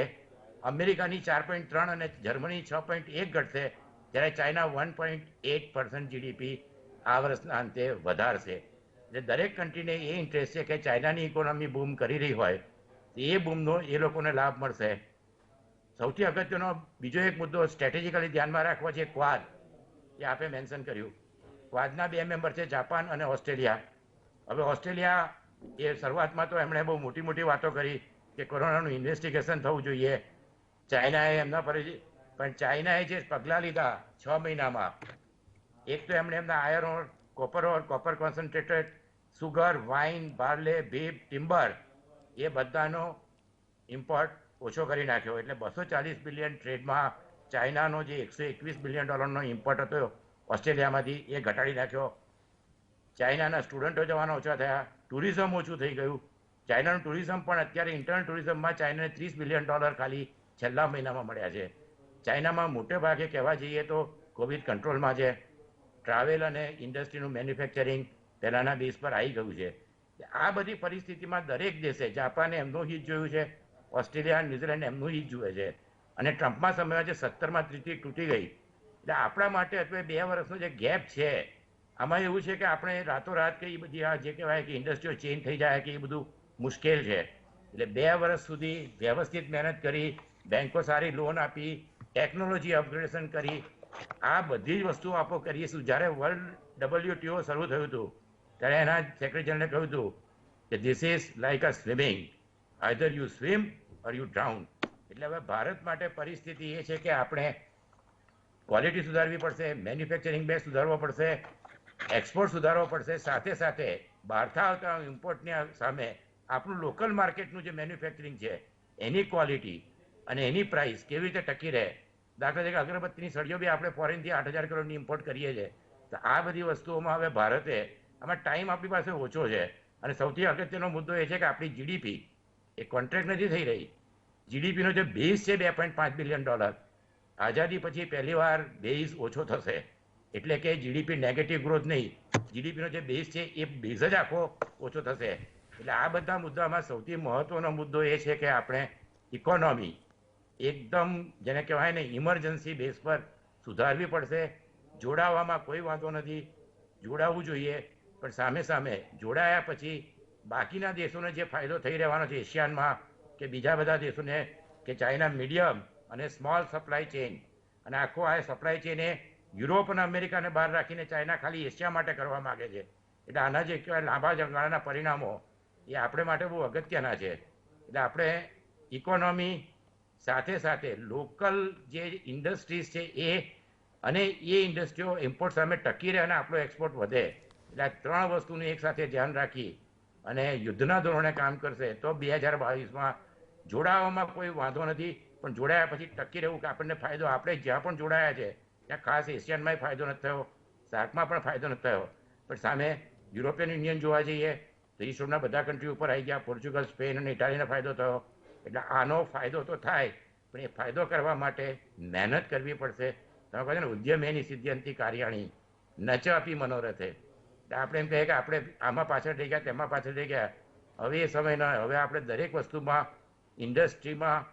અમેરિકાની 4.3 અને જર્મની 6.1 ઘટશે, જ્યારે ચાઇના 1.8% જીડીપી આ વર્ષના અંતે વધારશે. એટલે દરેક કન્ટ્રીને એ ઇન્ટરેસ્ટ છે કે ચાઇનાની ઇકોનોમી બૂમ કરી રહી હોય એ બૂમનો એ લોકોને લાભ મળશે. સૌથી અગત્યનો બીજો એક મુદ્દો સ્ટ્રેટેજિકલી ધ્યાનમાં રાખવો છે ક્વાડ, એ આપે મેન્શન કર્યું. ક્વાડના 2 મેમ્બર છે જાપાન અને ઓસ્ટ્રેલિયા. હવે ઓસ્ટ્રેલિયા એ શરૂઆતમાં તો એમણે બહુ મોટી મોટી વાતો કરી કે કોરોનાનું ઇન્વેસ્ટિગેશન થવું જોઈએ. ચાઇનાએ એમના પર, પણ ચાઇનાએ જે પગલાં લીધા 6 મહિનામાં, એક તો એમણે એમના iron ore, copper concentrated, sugar, wine, barley, beef, timber એ બધાનો ઇમ્પોર્ટ ઓછો કરી નાખ્યો. એટલે 240 બિલિયન ટ્રેડમાં ચાઇનાનો જે $121 બિલિયન ઇમ્પોર્ટ હતો ઓસ્ટ્રેલિયામાંથી એ ઘટાડી નાખ્યો. ચાઇનાના સ્ટુડન્ટો જવાના ઓછા થયા, ટુરિઝમ ઓછું થઈ ગયું. ચાઇનાનું ટુરિઝમ પણ અત્યારે ઇન્ટરનલ ટુરિઝમમાં ચાઇનાને $30 બિલિયન ખાલી છેલ્લા મહિનામાં મળ્યા છે. ચાઇનામાં મોટે ભાગે કહેવા જઈએ તો કોવિડ કંટ્રોલમાં છે. ટ્રાવેલ અને ઇન્ડસ્ટ્રીનું મેન્યુફેક્ચરિંગ પહેલાંના બેઝ પર આવી ગયું છે. આ બધી પરિસ્થિતિમાં દરેક દેશે, જાપાને એમનું હિત જોયું છે, ઓસ્ટ્રેલિયા, ન્યુઝીલેન્ડ એમનું હિત જુએ છે, અને ટ્રમ્પમાં સમયમાં જે 17માં ત્રીજી તૂટી ગઈ. એટલે આપણા માટે અથવા 2 વર્ષનો જે ગેપ છે, આમાં એવું છે કે આપણે રાતોરાત કે એ બધી આ જે કહેવાય કે ઇન્ડસ્ટ્રીઓ ચેન્જ થઈ જાય કે એ બધું મુશ્કેલ છે. એટલે 2 વર્ષ સુધી વ્યવસ્થિત મહેનત કરી, બેન્કો સારી લોન આપી, ટેકનોલોજી અપગ્રેડેશન કરી, આ બધી જ વસ્તુઓ આપણે કરીશું. જ્યારે વર્લ્ડ WTO શરૂ થયું હતું ત્યારે એના સેક્રેટરી જનરલે કહ્યું હતું કે this is like a swimming, either you swim or you drown. એટલે હવે ભારત માટે પરિસ્થિતિ એ છે કે આપણે ક્વોલિટી સુધારવી પડશે, મેન્યુફેક્ચરિંગ બેઝ સુધારવો પડશે, એક્સપોર્ટ સુધારવો પડશે, સાથે સાથે બહારથી આવતા ઇમ્પોર્ટની સામે આપણું લોકલ માર્કેટનું જે મેન્યુફેક્ચરિંગ છે એની ક્વોલિટી અને એની પ્રાઇસ કેવી રીતે ટકી રહે. દાખલા તરીકે અગરબત્તીની સળીઓ બી આપણે ફોરેનથી 8,000 કરોડની ઇમ્પોર્ટ કરીએ છીએ. તો આ બધી વસ્તુઓમાં હવે ભારતે, આમાં ટાઈમ આપણી પાસે ઓછો છે, અને સૌથી અગત્યનો મુદ્દો એ છે કે આપણી જીડીપી એ કોન્ટ્રાક્ટ નથી થઈ રહી. જીડીપીનો જે બેઝ છે $2.5 બિલિયન, આઝાદી પછી પહેલીવાર બેઝ ઓછો થશે. એટલે કે જીડીપી નેગેટિવ ગ્રોથ નહીં, જીડીપીનો જે બેઝ છે એ બેઝ જ આખો ઓછો થશે. એટલે આ બધા મુદ્દામાં સૌથી મહત્વનો મુદ્દો એ છે કે આપણે ઇકોનોમી એકદમ જેને કહેવાય ને ઇમરજન્સી બેઝ પર સુધારવી પડશે. જોડાવામાં કોઈ વાંધો નથી, જોડાવવું જોઈએ, પણ સામે સામે જોડાયા પછી બાકીના દેશોને જે ફાયદો થઈ રહેવાનો છે એશિયાનમાં કે બીજા બધા દેશોને, કે ચાઇના મીડિયમ અને સ્મોલ સપ્લાય ચેઇન, અને આખો આ સપ્લાય ચેઇન એ યુરોપ અને અમેરિકાને બહાર રાખીને ચાઇના ખાલી એશિયા માટે કરવા માગે છે. એટલે આના જે કહેવાય લાંબા ગાળાના પરિણામો એ આપણે માટે બહુ અગત્યના છે. એટલે આપણે ઇકોનોમી સાથે સાથે લોકલ જે ઇન્ડસ્ટ્રીઝ છે એ, અને એ ઇન્ડસ્ટ્રીઓ ઇમ્પોર્ટ સામે ટકી રહે અને આપણો એક્સપોર્ટ વધે. એટલે આ 3 વસ્તુનું એકસાથે ધ્યાન રાખી અને યુદ્ધના ધોરણે કામ કરશે તો 2022માં જોડાવામાં કોઈ વાંધો નથી, પણ જોડાયા પછી ટકી રહેવું કે આપણને ફાયદો, આપણે જ્યાં પણ જોડાયા છે ત્યાં ખાસ એશિયનમાં ફાયદો નથી થયો, સાર્કમાં પણ ફાયદો નથી થયો, પણ સામે યુરોપિયન યુનિયન જોવા જઈએ તો ઈસરોના બધા કન્ટ્રી ઉપર આવી ગયા, પોર્ચુગલ, સ્પેન અને ઇટાલીને ફાયદો થયો. એટલે આનો ફાયદો તો થાય, પણ એ ફાયદો કરવા માટે મહેનત કરવી પડશે. તમે કહો છો ને ઉદ્યમેની સિદ્ધ્યંતી કાર્યાણી નચ આપી મનોરથે. આપણે એમ કહીએ કે આપણે આમાં પાછળ થઈ ગયા, તેમાં પાછળ થઈ ગયા. હવે એ સમય ન, હવે આપણે દરેક વસ્તુમાં, ઇન્ડસ્ટ્રીમાં,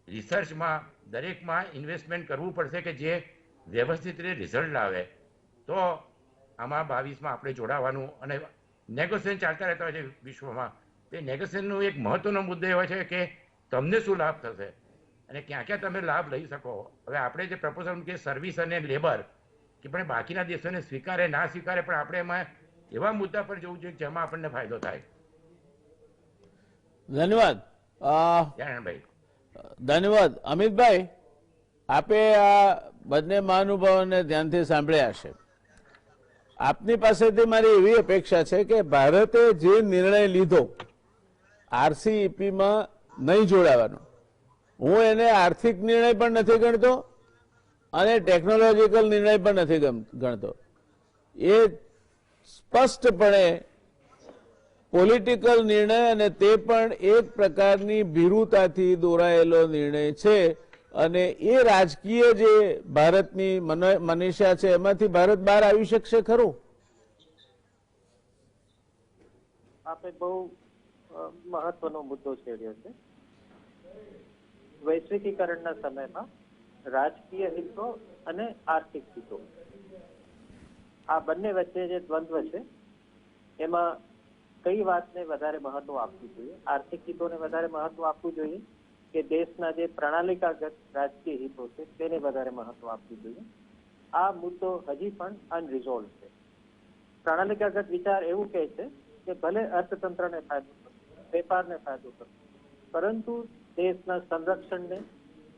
રિસર્ચમાં, દરેકમાં ઇન્વેસ્ટમેન્ટ કરવું પડશે કે જે વ્યવસ્થિત રીતે રિઝલ્ટ લાવે. તો આમાં 22માં આપણે જોડાવાનું. અને નેગોશિએશન ચાલતા રહેતા હોય છે વિશ્વમાં. તે નેગોશિએશનનો એક મહત્વનો મુદ્દો એવો છે કે તમને શું લાભ થશે અને ક્યાં ક્યાં તમે લાભ લઈ શકો. હવે આપણે જે પ્રપોઝલ મૂકીએ સર્વિસ અને લેબર, કે પણ બાકીના દેશોને સ્વીકારે ના સ્વીકારે, પણ આપણે એમાં એવા મુદ્દા પર જવું જોઈએ જેમાં આપણને ફાયદો થાય. ધન્યવાદ ભાઈ. ધન્યવાદ અમિતભાઈ. આપે આ બંને મહાનુભાવોને ધ્યાનથી સાંભળ્યા હશે. આપની પાસેથી મારી એવી અપેક્ષા છે કે ભારતે જે નિર્ણય લીધો આરસીઈપીમાં નહીં જોડાવાનો, હું એને આર્થિક નિર્ણય પણ નથી ગણતો અને ટેકનોલોજીકલ નિર્ણય પણ નથી ગણતો. એ સ્પષ્ટપણે પોલિટિકલ નિર્ણય, અને તે પણ એક પ્રકારની ભીરુતાથી દોરાયેલો નિર્ણય છે. અને એ રાજકીય જે ભારતની મનીષા છે એમાંથી ભારત બહાર આવી શકશે ખરું? આપે બહુ મહત્વનો મુદ્દો છેડ્યો છે. વૈશ્વિકીકરણના સમયમાં રાજકીય હિતો અને આર્થિક હિતો, આ બંને વચ્ચે જે દ્વંદ્વ છે એમાં કઈ વાતને વધારે મહત્વ આપવું જોઈએ? આર્થિક હિતોને વધારે મહત્વ આપવું જોઈએ કે દેશના જે પ્રણાલિકાગત રાજકીય હિતો છે તેને વધારે મહત્વ આપવું જોઈએ. આ મુદ્દો હજી પણ અનરિઝોલ્વ છે. પ્રણાલિકાગત વિચાર એવું કહે છે કે ભલે અર્થતંત્રને ફાયદો થશે, વેપારને ફાયદો થશે, પરંતુ દેશના સંરક્ષણને,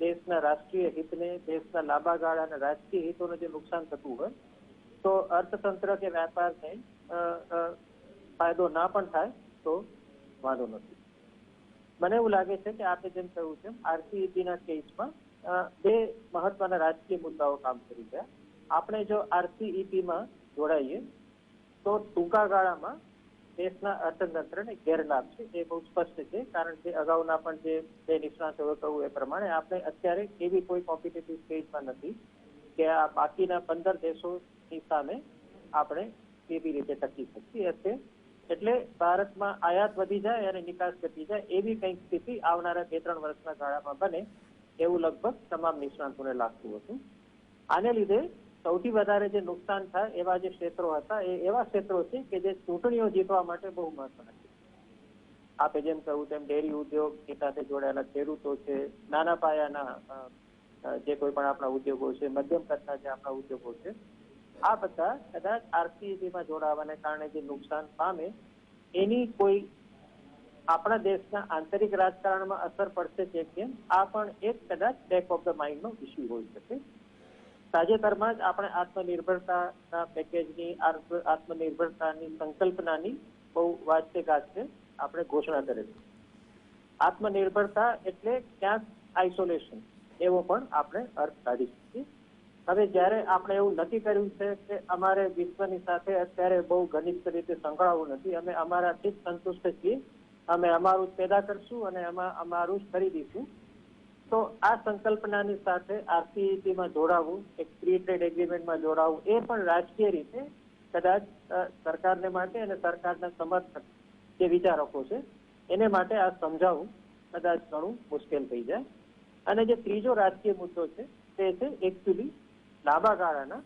દેશના રાષ્ટ્રીય હિતને, દેશના લાંબા ગાળાના રાજકીય હિતોને જે નુકસાન થતું હોય તો અર્થતંત્ર કે વેપારને ફાયદો ના પણ થાય તો વાંધો નથી. મને એવું લાગે છે કે આપણે જેમ કહ્યું છે આરસીઈપીના કેસમાં બે મહત્વના રાજકીય મુદ્દાઓ કામ કરી ગયા. આપણે જો આરસીઈપીમાં જોડાઈએ તો ટૂંકા ગાળામાં દેશના અર્થતંત્રને ગેરલાભ છે, એ બહુ સ્પષ્ટ છે. કારણ કે અગાઉના પણ જે બે નિષ્ણાતોએ કહ્યું એ પ્રમાણે આપણે અત્યારે એવી કોઈ કોમ્પિટિટિવ સ્ટેજમાં નથી કે આ બાકીના 15 દેશોની સામે આપણે કેવી રીતે ટકી શકીએ છીએ. એટલે ભારતમાં આયાત વધી જાય અને નિકાસ ઘટી જાય એવી કંઈક સ્થિતિ આવનારા 2-3 વર્ષના ગાળામાં બને એવું લગભગ તમામ નિષ્ણાતોને લાગતું હતું. આને લીધે સૌથી વધારે જે નુકસાન થાય એવા જે ક્ષેત્રો હતા એ એવા ક્ષેત્રો છે કે જે ચૂંટણીઓ જીતવા માટે બહુ મહત્વના છે. આપે જેમ કહ્યું તેમ ડેરી ઉદ્યોગની સાથે જોડાયેલા ખેડૂતો છે, નાના પાયાના જે કોઈ પણ આપણા ઉદ્યોગો છે, મધ્યમ કદના જે આપણા ઉદ્યોગો છે, આ બધા કદાચ આરસીઈપીમાં જોડાવાને કારણે જે નુકસાન પામે એની કોઈ આપણા દેશના આંતરિક રાજકારણમાં અસર પડશે કે કેમ, આ પણ એક કદાચ બેક ઓફ ધ માઇન્ડનો ઇસ્યુ હોઈ શકે. તાજેતરમાં જ આપણે આત્મનિર્ભરતાના પેકેજની, આત્મનિર્ભરતાની સંકલ્પનાની બહુ વાજતે ગાજતે આપણે ઘોષણા કરેલી. આત્મનિર્ભરતા એટલે ક્યાંક આઇસોલેશન એવો પણ આપણે અર્થ કાઢી શકીએ. હવે જ્યારે આપણે એવું નક્કી કર્યું છે કે અમારે વિશ્વની સાથે અત્યારે બહુ ઘનિષ્ઠ રીતે સંકળાવવું નથી, અમે અમારાથી જ સંતુષ્ટ છીએ, અમે અમારું જ પેદા કરશું અને અમારું જ ખરીદીશું, તો આ સંકલ્પનાની સાથે આરસીઈપીમાં જોડાવવું, એક ફ્રી ટ્રેડ એગ્રીમેન્ટમાં જોડાવવું એ પણ રાજકીય રીતે કદાચ સરકારને માટે અને સરકારના સમર્થક જે વિચારકો છે એને માટે આ સમજાવવું કદાચ ઘણું મુશ્કેલ થઈ જાય. અને જે ત્રીજો રાજકીય મુદ્દો છે તે છે એકચ્યુઅલી લાંબા ગાળાના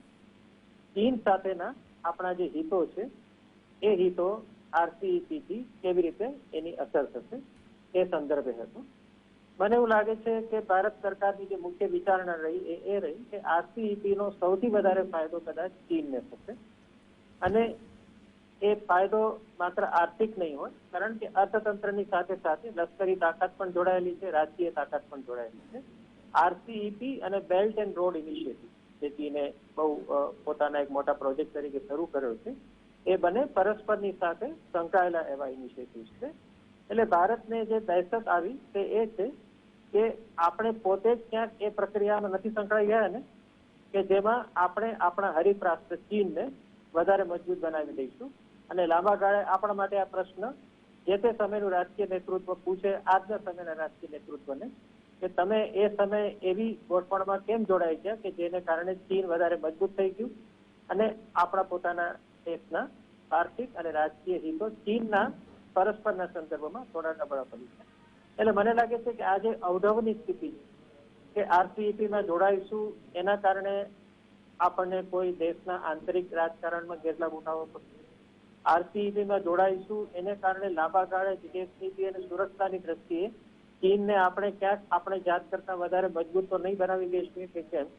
ચીન સાથેના આપણા જે હિતો છે એ હિતો આરસીઈપીથી કેવી રીતે એની અસર થશે એ સંદર્ભે હતો. મને એવું લાગે છે કે ભારત સરકારની જે મુખ્ય વિચારણા રહી એ રહી કે આરસીઈપીનો સૌથી વધારે ફાયદો કદાચ ચીનને થશે. અને એ ફાયદો માત્ર આર્થિક નહીં હોય, કારણ કે અર્થતંત્રની સાથે સાથે લશ્કરી તાકાત પણ જોડાયેલી છે, રાજકીય તાકાત પણ જોડાયેલી છે. આરસીઈપી અને બેલ્ટ એન્ડ રોડ ઇનિશિયેટિવ જે ચીને બહુ પોતાના એક મોટા પ્રોજેક્ટ તરીકે શરૂ કર્યો છે, એ બંને પરસ્પરની સાથે સંકળાયેલા એવા ઇનિશિયેટિવ્સ છે. એટલે ભારતને જે દહેશત આવી તે એ છે કે આપણે પોતે જ ક્યાંક એ પ્રક્રિયામાં નથી સંકળાઈ ગયા ને કે જેમાં આપણે આપણા હરીફ રાષ્ટ્ર ચીનને વધારે મજબૂત બનાવી દઈશું અને લાંબા ગાળે આપણા માટે આ પ્રશ્ન જે તે સમયનું રાજકીય નેતૃત્વ પૂછે આજના સમયના રાજકીય નેતૃત્વને કે તમે એ સમયે એવી ગોઠવણમાં કેમ જોડાઈ ગયા કે જેને કારણે ચીન વધારે મજબૂત થઈ ગયું અને આપણા પોતાના દેશના આર્થિક અને રાજકીય હિતો ચીનના પરસ્પરના સંદર્ભમાં થોડા નબળા પડી ગયા. એટલે મને લાગે છે કે આ જે અવઢવની સ્થિતિ કે આરસીઈપીમાં જોડાઈશું એના કારણે આપણને કોઈ દેશના આંતરિક રાજકારણમાં ગેરલાભ ઉઠાવવો પડશે, આરસીઈપીમાં જોડાઈશું એને કારણે લાંબા ગાળે વિદેશ નીતિ અને સુરક્ષાની દ્રષ્ટિએ ચીનને આપણે ક્યાંક આપણે જાત કરતા વધારે મજબૂત તો નહીં બનાવી દઈશું કે કેમ.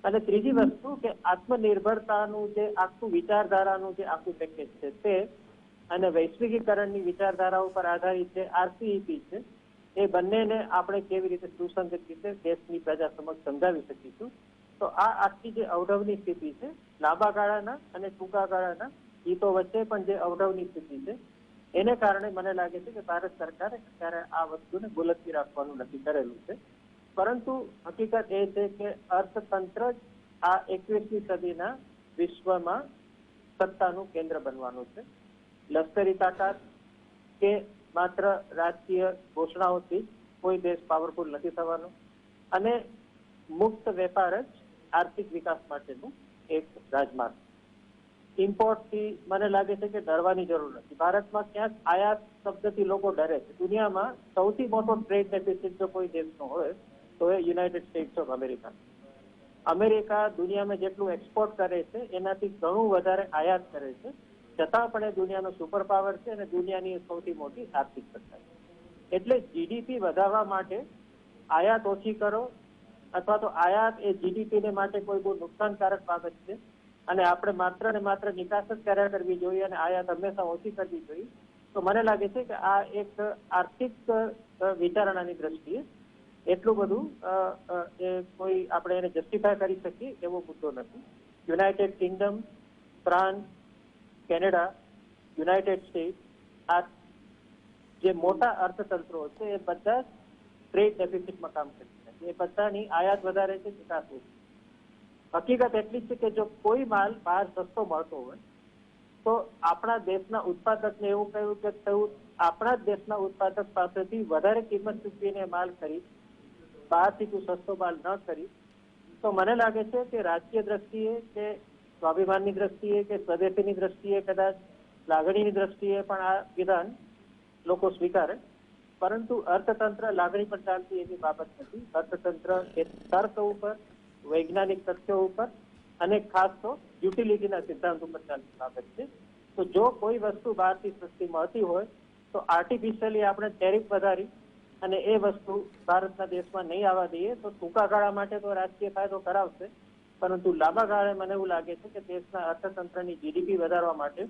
અને ત્રીજી વસ્તુ કે આત્મનિર્ભરતાનું જે આખું વિચારધારાનું જે આખું પેકેજ છે તે અને વૈશ્વિકીકરણની વિચારધારા ઉપર આધારિત જે આરસીઈપી છે એ બંનેને આપણે કેવી રીતે સુસંગત રીતે દેશની પ્રજા સમક્ષ સમજાવી શકીશું. તો આ આખી જે અવઢવની સ્થિતિ છે, લાંબા ગાળાના અને ટૂંકા ગાળાના હિતો વચ્ચે પણ જે અવઢવની સ્થિતિ છે એને કારણે મને લાગે છે કે ભારત સરકારે અત્યારે આ વસ્તુને મુલતવી રાખવાનું નક્કી કરેલું છે. પરંતુ હકીકત એ છે કે અર્થતંત્ર જ આ 21મી સદીના વિશ્વમાં સત્તાનું કેન્દ્ર બનવાનું છે. લશ્કરી તાકાત કે માત્ર રાજકીય ઘોષણાઓથી કોઈ દેશ પાવરફુલ નથી થવાનો અને મુક્ત વેપાર જ આર્થિક વિકાસ માટેનું એક રાજમાર્ગ. ઇમ્પોર્ટથી મને લાગે છે કે ડરવાની જરૂર નથી. ભારતમાં ક્યાંક આયાત શબ્દથી લોકો ડરે છે. દુનિયામાં સૌથી મોટો ટ્રેડ ડેફિસિટ જો કોઈ દેશનો હોય તો એ United States of America. America દુનિયામાં જેટલું એક્સપોર્ટ કરે છે એનાથી ઘણું વધારે આયાત કરે છે, છતાં પણ એ દુનિયાનો સુપર પાવર છે અને દુનિયાની સૌથી મોટી આર્થિક સત્તા છે. એટલે જીડીપી વધારવા માટે આયાત ઓછી કરો અથવા તો આયાત એ જીડીપી ને માટે કોઈ બહુ નુકસાનકારક બાબત છે અને આપણે માત્ર ને માત્ર નિકાસ જ કર્યા કરવી જોઈએ અને આયાત હંમેશા ઓછી કરવી જોઈએ, તો મને લાગે છે કે આ એક આર્થિક વિચારણાની દ્રષ્ટિએ એટલું બધું એ કોઈ આપણે એને જસ્ટિફાય કરી શકીએ એવો મુદ્દો નથી. United Kingdom, France, Canada, United states, આ જે મોટા અર્થતંત્રો છે એ બધા ટ્રેડ ડેફિસિટમાં કામ કરી રહ્યા છે. એ બધાની આયાત વધારે છે, નિકાસ ઓછી. હકીકત એટલી છે કે જો કોઈ માલ બહાર સસ્તો મળતો હોય તો આપણા દેશના ઉત્પાદકને એવું કહ્યું કે આપણા જ દેશના ઉત્પાદક પાસેથી વધારે કિંમત ચૂકવીને માલ ખરીદ, બહારથી તું સસ્તો માલ ન ખરીદ, તો મને લાગે છે કે રાજકીય દ્રષ્ટિએ કે સ્વાભિમાનની દ્રષ્ટિએ કે સ્વદેશીની દ્રષ્ટિએ કદાચ લાગણીની દ્રષ્ટિએ પણ આ વિધાન લોકો સ્વીકારે, પરંતુ અર્થતંત્ર લાગણી પર ચાલતી એવી બાબત નથી. અર્થતંત્ર એ તર્ક ઉપર, વૈજ્ઞાનિક તથ્યો ઉપર અને ખાસ તો યુટિલિટીના સિદ્ધાંત ઉપર ચાલતી બાબત છે. તો જો કોઈ વસ્તુ બહારથી સસ્તી મળતી હોય તો આર્ટિફિશિયલી આપણે ટેરિફ વધારી અને એ વસ્તુ ભારતના દેશમાં નહીં આવવા દઈએ તો ટૂંકા ગાળા માટે તો રાજકીય ફાયદો કરાવશે, પરંતુ લાંબા ગાળે મને એવું લાગે છે કે દેશના અર્થતંત્રની જીડીપી વધારવા માટે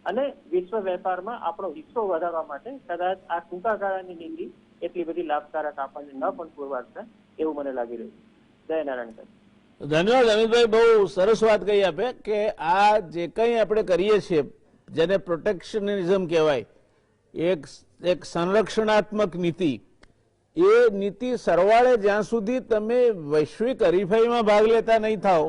અને વિશ્વ વેપારમાં આપણો હિસ્સો વધારવા માટે કદાચ આ ટૂંકા ગાળાની નીતિ એટલી બધી લાભકારક આપણને ન પણ પુરવાર થાય એવું મને લાગી રહ્યું છે. જય નારાયણ. ધન્યવાદ અમિતભાઈ, બહુ સરસ વાત કહી આપે કે આ જે કંઈ આપણે કરીએ છીએ જેને પ્રોટેક્શનિઝમ કહેવાય, એક સંરક્ષણાત્મક નીતિ, એ નીતિ સરવાળે જ્યાં સુધી તમે વૈશ્વિક હરીફાઈમાં ભાગ લેતા નહીં થાઓ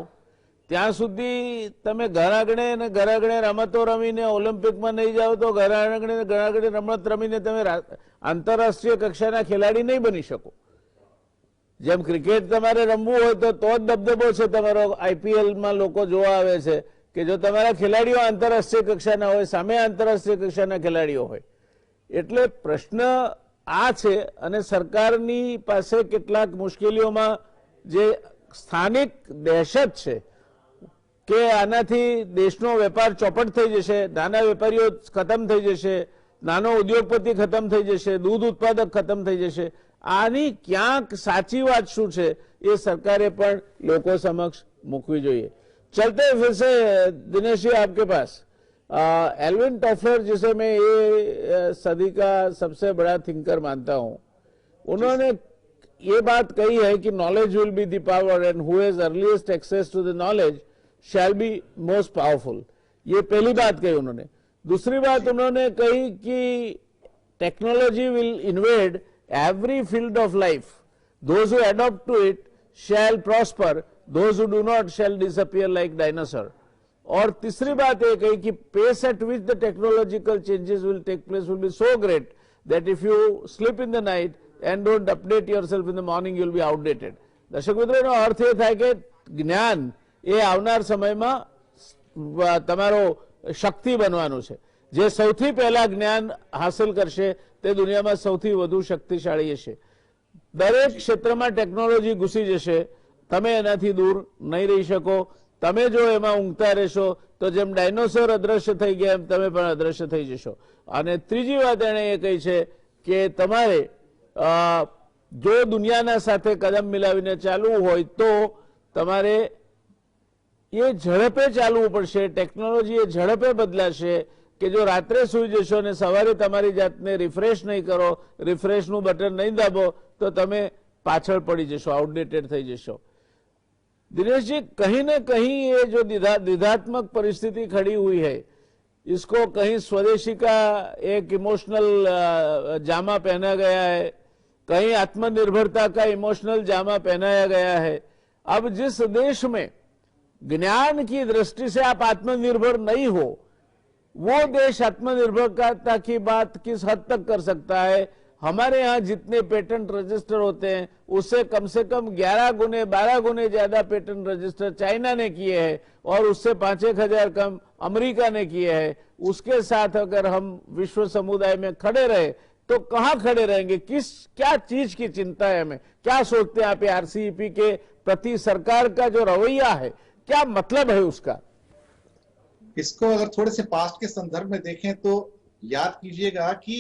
ત્યાં સુધી તમે ઘર આંગણે રમતો રમીને ઓલિમ્પિકમાં નહીં જાઓ તો ઘર આંગણે રમત રમીને તમે આંતરરાષ્ટ્રીય કક્ષાના ખેલાડી નહીં બની શકો. જેમ ક્રિકેટ તમારે રમવું હોય તો જ દબદબો છે તમારો, આઈપીએલમાં લોકો જોવા આવે છે કે જો તમારા ખેલાડીઓ આંતરરાષ્ટ્રીય કક્ષાના હોય, સામે આંતરરાષ્ટ્રીય કક્ષાના ખેલાડીઓ હોય. એટલે પ્રશ્ન આ છે અને સરકારની પાસે કેટલાક મુશ્કેલીઓમાં જે સ્થાનિક દહેશત છે કે આનાથી દેશનો વેપાર ચોપટ થઈ જશે, નાના વેપારીઓ ખતમ થઈ જશે, નાનો ઉદ્યોગપતિ ખતમ થઈ જશે, દૂધ ઉત્પાદક ખતમ થઈ જશે. આની ક્યાંક સાચી વાત શું છે એ સરકારે પણ લોકો સમક્ષ મૂકવી જોઈએ. चलते फिर से दिनेश जी आपके पास, एल्विन टॉफलर जिसे मैं ये सदी का सबसे बड़ा थिंकर मानता हूं, उन्होंने ये बात कही है कि knowledge will be the power and who has earliest access to the knowledge shall be most powerful. ये पहली बात कही उन्होंने. दूसरी बात उन्होंने कही कि technology will invade every field of life. Those who adopt to it shall prosper, those who do not shall disappear like dinosaur. और तीसरी बात ये कही कि pace at which the technological changes will take place will be so great that if you sleep in the night and don't update yourself in the morning, you will be outdated. દર્શક મિત્રોનો અર્થ એ થાય કે જ્ઞાન એ આવનાર સમયમાં તમારો શક્તિ બનવાનું છે. જે સૌથી પહેલા જ્ઞાન હાંસલ કરશે તે દુનિયામાં સૌથી વધુ શક્તિશાળી હશે. દરેક ક્ષેત્રમાં ટેકનોલોજી ઘૂસી જશે, તમે એનાથી દૂર નહીં રહી શકો. તમે જો એમાં ઊંઘતા રહેશો તો જેમ ડાયનોસોર અદ્રશ્ય થઈ ગયા એમ તમે પણ અદ્રશ્ય થઈ જશો. અને ત્રીજી વાત એણે એ કહી છે કે તમારે જો દુનિયાના સાથે કદમ મિલાવીને ચાલવું હોય તો તમારે એ ઝડપે ચાલવું પડશે. ટેકનોલોજી એ ઝડપે બદલાશે કે જો રાત્રે સુઈ જશો અને સવારે તમારી જાતને રિફ્રેશ નહીં કરો, રિફ્રેશનું બટન નહીં દાબો તો તમે પાછળ પડી જશો, આઉટડેટેડ થઈ જશો. दिनेश जी, कहीं न कहीं ये जो द्विधात्मक परिस्थिति खड़ी हुई है, इसको कहीं स्वदेशी का एक इमोशनल जामा पहना गया है, कहीं आत्मनिर्भरता का इमोशनल जामा पहनाया गया है. अब जिस देश में ज्ञान की दृष्टि से आप आत्मनिर्भर नहीं हो, वो देश आत्मनिर्भरता की बात किस हद तक कर सकता है? हमारे यहाँ जितने पेटेंट रजिस्टर होते हैं उससे कम 11 गुने 12 गुने ज्यादा पेटेंट रजिस्टर चाइना ने किए हैं और उससे 5-1 हजार कम अमेरिका ने किए हैं. उसके साथ अगर हम विश्व समुदाय में खड़े रहे तो कहाँ खड़े रहेंगे? क्या चीज की चिंता है हमें? क्या सोचते हैं आप आरसीईपी के प्रति सरकार का जो रवैया है, क्या मतलब है उसका? इसको अगर थोड़े से पास्ट के संदर्भ में देखें तो याद कीजिएगा कि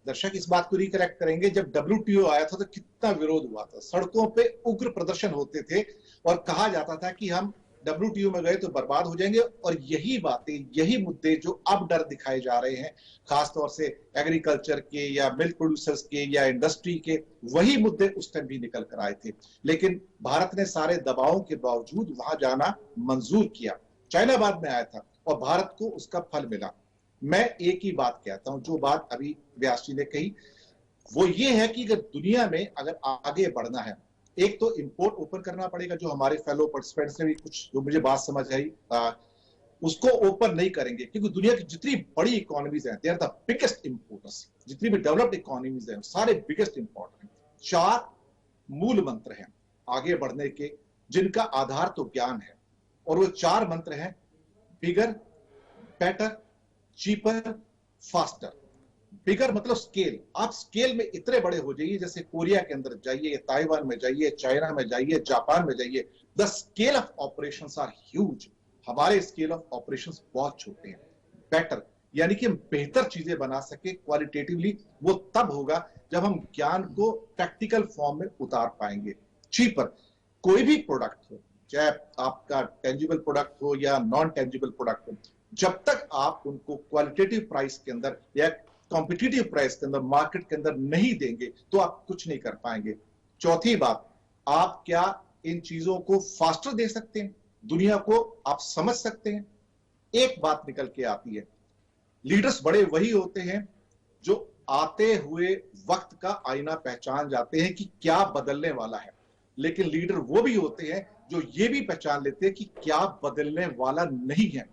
दर्शक इस बात को रिकलेक्ट करेंगे, जब WTO आया था तो कितना विरोध हुआ था, सड़कों पे उग्र प्रदर्शन होते थे और कहा जाता था कि हम WTO में गए तो बर्बाद हो जाएंगे। और यही बातें, यही मुद्दे जो अब डर दिखाए जा रहे हैं, खासतौर से एग्रीकल्चर के या मिल्क प्रोड्यूसर्स के या इंडस्ट्री के, वही मुद्दे उस टाइम भी निकल कर आए थे। लेकिन भारत ने सारे दबावों के बावजूद वहां जाना मंजूर किया। चाइना बाद में आया था और भारत को उसका फल मिला। मैं एक ही बात कहता हूं, जो बात अभी व्यास जी ने कही, वो ये है कि अगर दुनिया में अगर आगे बढ़ना है, एक तो इंपोर्ट ओपन करना पड़ेगा, जो हमारे फेलो पार्टिसिपेंट्स ने भी कुछ जो मुझे बात समझ आई, उसको ओपन नहीं करेंगे क्योंकि दुनिया की जितनी बड़ी इकोनॉमीज हैं, they are the biggest importers. जितनी भी डेवलप्ड इकोनॉमीज हैं सारे बिगेस्ट इंपोर्टर हैं। 4 मूल मंत्र हैं आगे बढ़ने के, जिनका आधार तो ज्ञान है, और वो 4 मंत्र हैं बिगर, बेटर, चीपर, फास्टर। बिगर मतलब स्केल, आप स्केल में इतने बड़े हो जाइए, जैसे कोरिया के अंदर जाइए, ताइवान में जाइए, चाइना में जाइए, जापान में जाइए, the scale of operations are huge. हमारे स्केल ऑफ ऑपरेशंस बहुत छोटे हैं। बेटर यानी कि हम बेहतर चीजें बना सके क्वालिटेटिवली, वो तब होगा जब हम ज्ञान को प्रैक्टिकल फॉर्म में उतार पाएंगे। चीपर, कोई भी प्रोडक्ट हो, चाहे आपका टेंजिबल प्रोडक्ट हो या नॉन टेंजिबल प्रोडक्ट हो, जब तक आप उनको क्वालिटेटिव प्राइस के अंदर या कॉम्पिटिटिव प्राइस के अंदर मार्केट के अंदर नहीं देंगे तो आप कुछ नहीं कर पाएंगे। चौथी बात, आप क्या इन चीजों को फास्टर दे सकते हैं, दुनिया को आप समझ सकते हैं। एक बात निकल के आती है, लीडर्स बड़े वही होते हैं जो आते हुए वक्त का आईना पहचान जाते हैं कि क्या बदलने वाला है। लेकिन लीडर वो भी होते हैं जो ये भी पहचान लेते हैं कि क्या बदलने वाला नहीं है।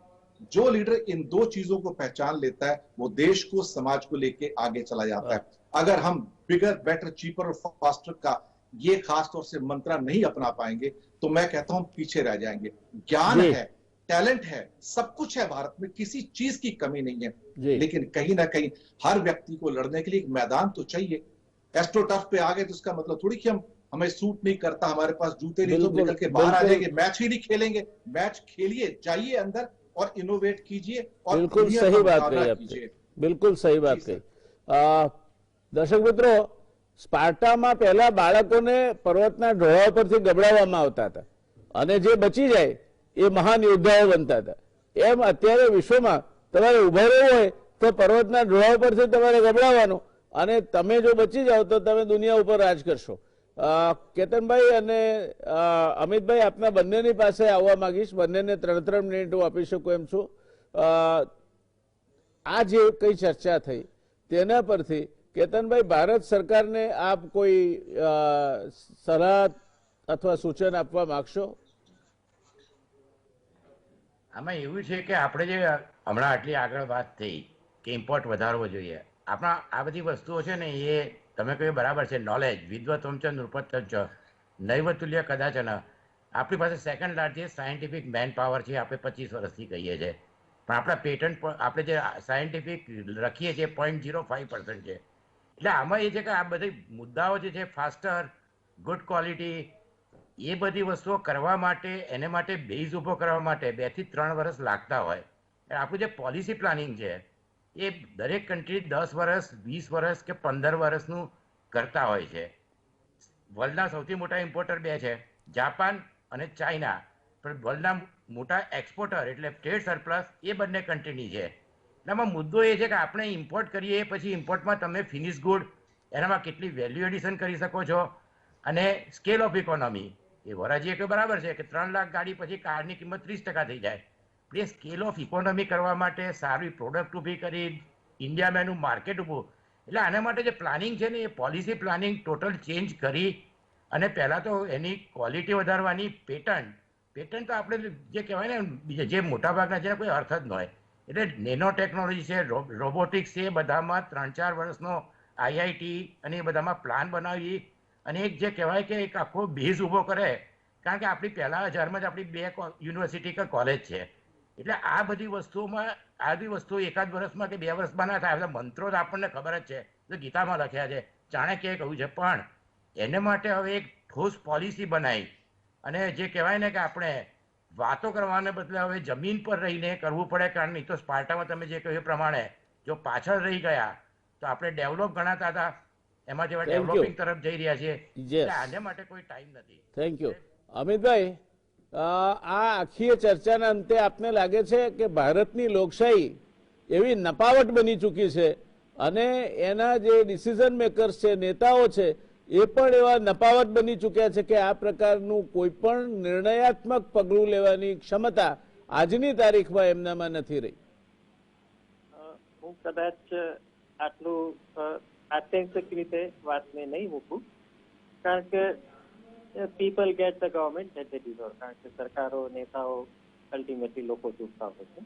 जो लीडर इन 2 चीजों को पहचान लेता है, वो देश को, समाज को लेके आगे चला जाता है। अगर हम बिगर, बेटर, चीपर और फास्टर का ये खास तौर से मंत्र नहीं अपना पाएंगे तो मैं कहता हूं पीछे रह जाएंगे। ज्ञान है, टैलेंट है, सब कुछ है भारत में, किसी चीज की कमी नहीं है, लेकिन कहीं ना कहीं हर व्यक्ति को लड़ने के लिए एक मैदान तो चाहिए। एस्ट्रो टर्फ पे आ गए तो इसका मतलब थोड़ी कि हमें सूट नहीं करता, हमारे पास जूते नहीं, तो निकल के बाहर आ जाएंगे, मैच ही नहीं खेलेंगे। मैच खेलिए, जाइए अंदर और इनोवेट कीजिए और बिल्कुल सही बात कही आपने, बिल्कुल सही बात कही। दर्शक મિત્રો, સ્પાર્ટામાં પહેલા બાળકોને પર્વતના ઢોળા પરથી ગબડાવવામાં આવતા હતા અને જે બચી જાય એ મહાન યોદ્ધાઓ બનતા હતા। એમ અત્યારે વિશ્વમાં તમારે ઉભા રહેવું હોય તો પર્વતના ઢોળા પરથી તમારે ગબડાવવાનું, અને તમે જો બચી જાઓ તો તમે દુનિયા ઉપર રાજ કરશો। કેતનભાઈ અને અમિતભાઈ, આપના બંનેની પાસે આવવા માંગીશ, બંનેને 3-3 મિનિટ હું આપી શકું એમ છું। આ જે કઈ ચર્ચા થઈ તેના પરથી કેતનભાઈ, ભારત સરકારને આપ કોઈ સલાહ અથવા સૂચન આપવા માંગશો? આમાં એવું છે કે આપણે જે હમણાં આટલી આગળ વાત થઈ કે ઇમ્પોર્ટ વધારવો જોઈએ, આપણા આ બધી વસ્તુઓ છે ને, એ તમે કહ્યું બરાબર છે, નોલેજ વિદ્વત્વંચ નૃપત્વંચ નૈવતુલ્ય કદાચન। આપણી પાસે second largest scientific man power છે, આપણે 25 વર્ષથી કહીએ છીએ, પણ આપણા પેટન્ટ આપણે જે સાયન્ટિફિક લખીએ છીએ 0.05% છે। એટલે આમાં એ છે કે આ બધી મુદ્દાઓ જે છે, ફાસ્ટર, ગુડ ક્વોલિટી, એ બધી વસ્તુઓ કરવા માટે, એને માટે બેઝ ઊભો કરવા માટે 2 થી 3 વર્ષ લાગતા હોય। આપણું જે પોલિસી પ્લાનિંગ છે એ દરેક કન્ટ્રી 10 વર્ષ, 20 વર્ષ કે 15 વર્ષનું કરતા હોય છે। વર્લ્ડના સૌથી મોટા ઇમ્પોર્ટર 2 છે, જાપાન અને ચાઇના, પણ વર્લ્ડના મોટા એક્સપોર્ટર એટલે ટ્રેડ સરપ્લસ એ બંને કન્ટ્રીની છે। એમાં મુદ્દો એ છે કે આપણે ઇમ્પોર્ટ કરીએ પછી ઇમ્પોર્ટમાં તમે ફિનિશ ગુડ, એનામાં કેટલી વેલ્યુ એડિશન કરી શકો છો, અને સ્કેલ ઓફ ઇકોનોમી, એ વરાજીએ કહ્યું બરાબર છે કે 3 લાખ ગાડી પછી કારની કિંમત 30% થઈ જાય। એ સ્કેલ ઓફ ઇકોનોમી કરવા માટે સારી પ્રોડક્ટ ઊભી કરી, ઇન્ડિયામાં એનું માર્કેટ ઊભું, એટલે આના માટે જે પ્લાનિંગ છે ને, એ પોલિસી પ્લાનિંગ ટોટલ ચેન્જ કરી અને પહેલાં તો એની ક્વોલિટી વધારવાની, પેટન્ટ તો આપણે જે કહેવાય ને, જે મોટાભાગના છે કોઈ અર્થ જ ન હોય। એટલે નેનો ટેકનોલોજી છે, રોબોટિક્સ છે, એ બધામાં 3-4 વર્ષનો IIT અને એ બધામાં પ્લાન બનાવી અને એક જે કહેવાય કે એક આખો બેઝ ઊભો કરે, કારણ કે આપણી પહેલા 1000માં જ આપણી 2 યુનિવર્સિટી કે કોલેજ છે। એટલે આ બધી વસ્તુઓમાં, આ બધી વસ્તુઓ એકાદ વર્ષમાં કે 2 વર્ષમાં ના થાય। બધા મંત્રો તો આપણને ખબર જ છે, તો ગીતામાં લખ્યા છે, ચાણક્યએ કહ્યું છે, પણ એને માટે હવે એક ઠોસ પોલિસી બનાવી અને જે કહેવાય ને કે આપણે વાતો કરવાને બદલે હવે જમીન પર રહીને કરવું પડે। કારણ નહીં તો સ્પાર્ટામાં તમે જે કહ્યું એ પ્રમાણે જો પાછળ રહી ગયા તો આપણે ડેવલપ ગણાતા હતા એમાં જેવા Thank you. ડેવલપિંગ તરફ જઈ રહ્યા છીએ Yes. એટલે આને માટે કોઈ ટાઈમ નથી. થેન્ક યુ અમિતભાઈ, આ આખી ચર્ચાના અંતે આપને લાગે છે કે ભારતની લોકશાહી એવી નપાવટ બની ચૂકી છે અને એના જે ડિસિઝન મેકર્સ છે, નેતાઓ છે, એ પણ એવા નપાવટ બની ચૂક્યા છે કે આ પ્રકારનું કોઈ પણ નિર્ણયાત્મક પગલું લેવાની ક્ષમતા આજની તારીખમાં એમનામાં નથી રહી? હું કદાચ આટલું આત્યંતિક રીતે વાતને નહીં મૂકું, કારણ કે people get the government at the deserve, કારણ કે સરકારો, નેતાઓ અલ્ટિમેટલી લોકો ચૂકતા હોય છે.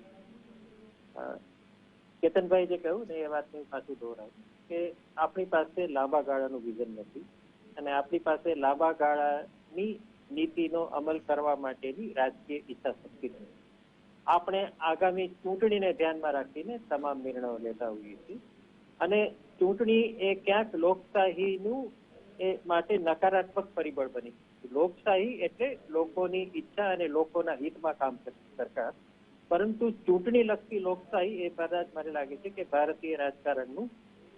કેતનભાઈ જે કહ્યું ને એ વાતને પાછું દોહરાવું કે આપણી પાસે લાંબા ગાળાનું વિઝન નથી અને આપણી પાસે લાંબા ગાળાની નીતિનો અમલ કરવા માટેની રાજકીય ઈચ્છા શક્તિ નથી. આપણે આગામી ચૂંટણીને ધ્યાનમાં રાખીને તમામ નિર્ણયો લેતા હોઈએ છીએ અને ચૂંટણી એ ક્યાંક લોકશાહીનું એ માટે નકારાત્મક પરિબળ બની. લોકશાહી એટલે લોકોની ઈચ્છા અને લોકોના હિતમાં કામ કરતી સરકાર, પરંતુ ચૂંટણી લગતી લોકશાહી એ કદાચ મને લાગે છે કે ભારતીય રાજકારણનું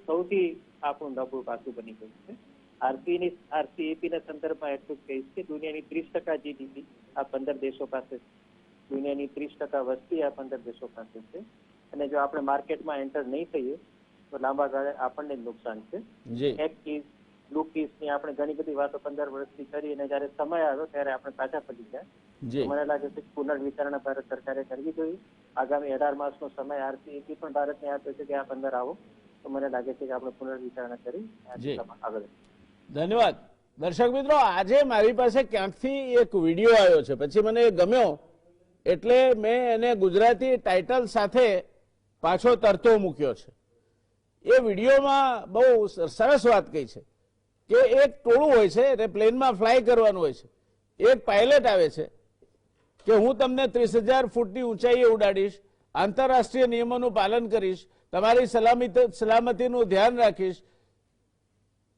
સૌથી આપણું નબળું પાસું બની ગયું છે. આરસીઈપી ના સંદર્ભમાં એટલું જ કહીશ કે દુનિયાની 30% જીડીપી આ 15 દેશો પાસે છે, દુનિયાની 30% વસ્તી આ 15 દેશો પાસે છે અને જો આપણે માર્કેટમાં એન્ટર નહીં થઈએ તો લાંબા ગાળે આપણને જ નુકસાન છે. એક ચીજ બ્લુ કેસની આપણે ઘણી બધી વાતો 15 વર્ષથી કરી અને જયારે સમય આવ્યો ત્યારે આપણે પાછા પડી ગયા. મને લાગે છે કે પુનર્વિચારણા ભારત સરકારે કરવી જોઈએ. આગામી 18 માસનો સમય આરસીઈપી પણ ભારતને આપ્યો છે કે આ 15 આવો, તો મને લાગે છે કે આપણે પુનર્વિચારણા કરી આગળ. ધન્યવાદ. દર્શક મિત્રો, આજે મારી પાસે ક્યાંકથી એક વિડીયો આવ્યો છે, પછી મને એ ગમ્યો એટલે મેં એને ગુજરાતી ટાઇટલ સાથે પાછો તરતો મૂક્યો છે. એ વિડીયોમાં બહુ સરસ વાત કહી છે કે એક ટોળું હોય છે અને પ્લેનમાં ફ્લાય કરવાનું હોય છે. એક પાયલટ આવે છે કે હું તમને 30,000 ફૂટની ઊંચાઈએ ઉડાડીશ, આંતરરાષ્ટ્રીય નિયમોનું પાલન કરીશ, તમારી સલામતીનું ધ્યાન રાખીશ,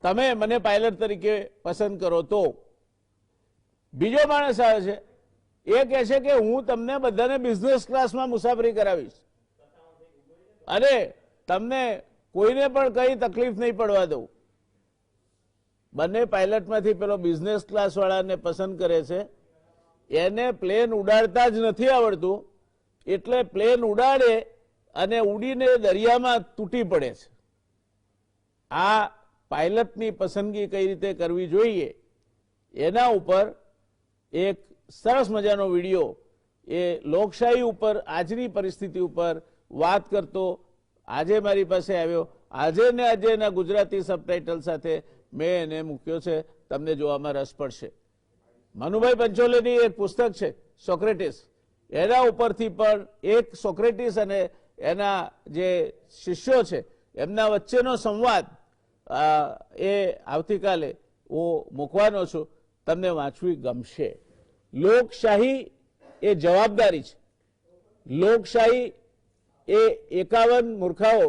તમે મને પાયલટ તરીકે પસંદ કરો તો. બીજો માણસ આવે છે, એ કહે છે કે હું તમને બધાને બિઝનેસ ક્લાસમાં મુસાફરી કરાવીશ અને તમને કોઈને પણ કઈ તકલીફ નહીં પડવા દઉં. બંને પાયલટમાંથી પેલો બિઝનેસ ક્લાસ વાળાને પસંદ કરે છે. એને પ્લેન ઉડાડતા જ નથી આવડતું એટલે પ્લેન ઉડાડે અને ઉડીને દરિયામાં તૂટી પડે છે. આ પાયલટની પસંદગી કઈ રીતે કરવી જોઈએ એના ઉપર એક સરસ મજાનો વિડીયો એ લોકશાહી ઉપર, આજની પરિસ્થિતિ ઉપર વાત કરતો આજે મારી પાસે આવ્યો. આજે એના ગુજરાતી સબટાઇટલ સાથે મેં એને મૂક્યો છે. તમને જોવામાં રસ પડશે. મનુભાઈ પંચોલેની એક પુસ્તક છે સોક્રેટિસ, એના ઉપરથી પણ એક સોક્રેટિસ અને એના જે શિષ્યો છે એમના વચ્ચેનો સંવાદ એ આવતીકાલે હું મૂકવાનો છું. તમને વાંચવી ગમશે. લોકશાહી એ જવાબદારી છે. લોકશાહી એ 51 મૂર્ખાઓ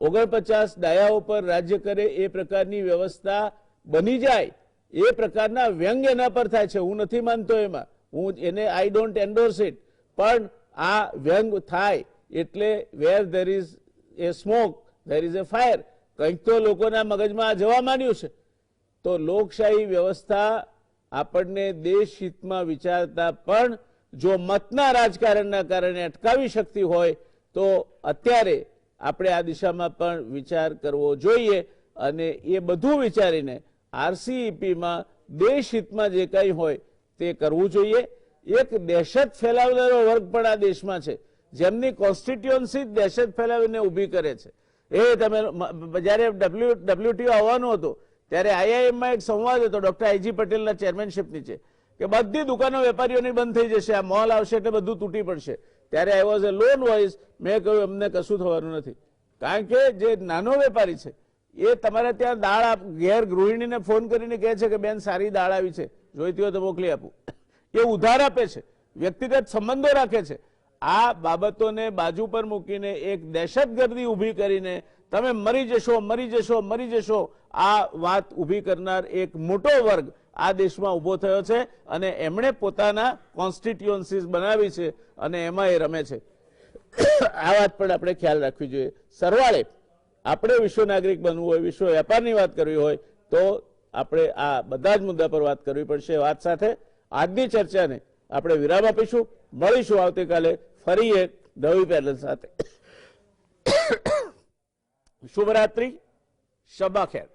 49 ડાયાઓ પર રાજ્ય કરે એ પ્રકારની વ્યવસ્થા બની જાય, એ પ્રકારના વ્યંગ એના પર થાય છે. હું નથી માનતો એમાં, હું એને આઈ ડોન્ટ એન્ડોર્સ ઇટ, પણ આ વ્યંગ થાય એટલે where there is a smoke there is a fire. કંઈક તો લોકોના મગજમાં જવા માંડ્યું છે. તો લોકશાહી વ્યવસ્થા આપણને દેશ હિતમાં વિચારતા પણ જો મતના રાજકારણના કારણે અટકાવી શકતી હોય તો અત્યારે આપણે આ દિશામાં પણ વિચાર કરવો જોઈએ અને એ બધું વિચારીને આરસીઈપીમાં દેશ હિતમાં જે કંઈ હોય તે કરવું જોઈએ. એક દહેશત ફેલાવનારો વર્ગ પણ આ દેશમાં છે, જેમની કોન્સ્ટિટ્યુઅન્સી દહેશત ફેલાવીને ઊભી કરે છે. એ તમે જ્યારે WTO આવવાનો હતો ત્યારે આઈઆઈએમમાં એક સંવાદ હતો ડોક્ટર આઈજી પટેલના ચેરમેનશીપ નીચે કે બધી દુકાનો વેપારીઓની બંધ થઈ જશે, આ મોલ આવશે એટલે બધું તૂટી પડશે. ત્યારે I was A loan voice. મેં કહ્યું અમને કશું થવાનું નથી, કારણ કે જે નાનો વેપારી છે એ તમારે ત્યાં દાળ ઘેર ગૃહિણીને ફોન કરીને કહે છે કે બેન સારી દાળ આવી છે, જોઈતી હોય તો મોકલી આપું. એ ઉધાર આપે છે, વ્યક્તિગત સંબંધો રાખે છે. આ બાબતોને બાજુ પર મૂકીને એક દહેશતગર્દી ઊભી કરીને તમે મરી જશો, મરી જશો, મરી જશો, આ વાત ઊભી કરનાર એક મોટો વર્ગ આ દેશમાં ઊભો થયો છે અને એમણે પોતાના કોન્સ્ટિટ્યુઅન્સીસ બનાવી છે અને એમાં એ રમે છે. આ વાત પણ આપણે ખ્યાલ રાખવી જોઈએ. સરવાળે આપણે વિશ્વ નાગરિક બનવું હોય, વિશ્વ વેપારની વાત કરવી હોય તો આપણે આ બધા જ મુદ્દા પર વાત કરવી પડશે. વાત સાથે આજની ચર્ચાને આપણે વિરામ આપીશું. મળીશું આવતીકાલે ફરી એક નવી પેનલ સાથે. શુભરાત્રી, શબા ખેર.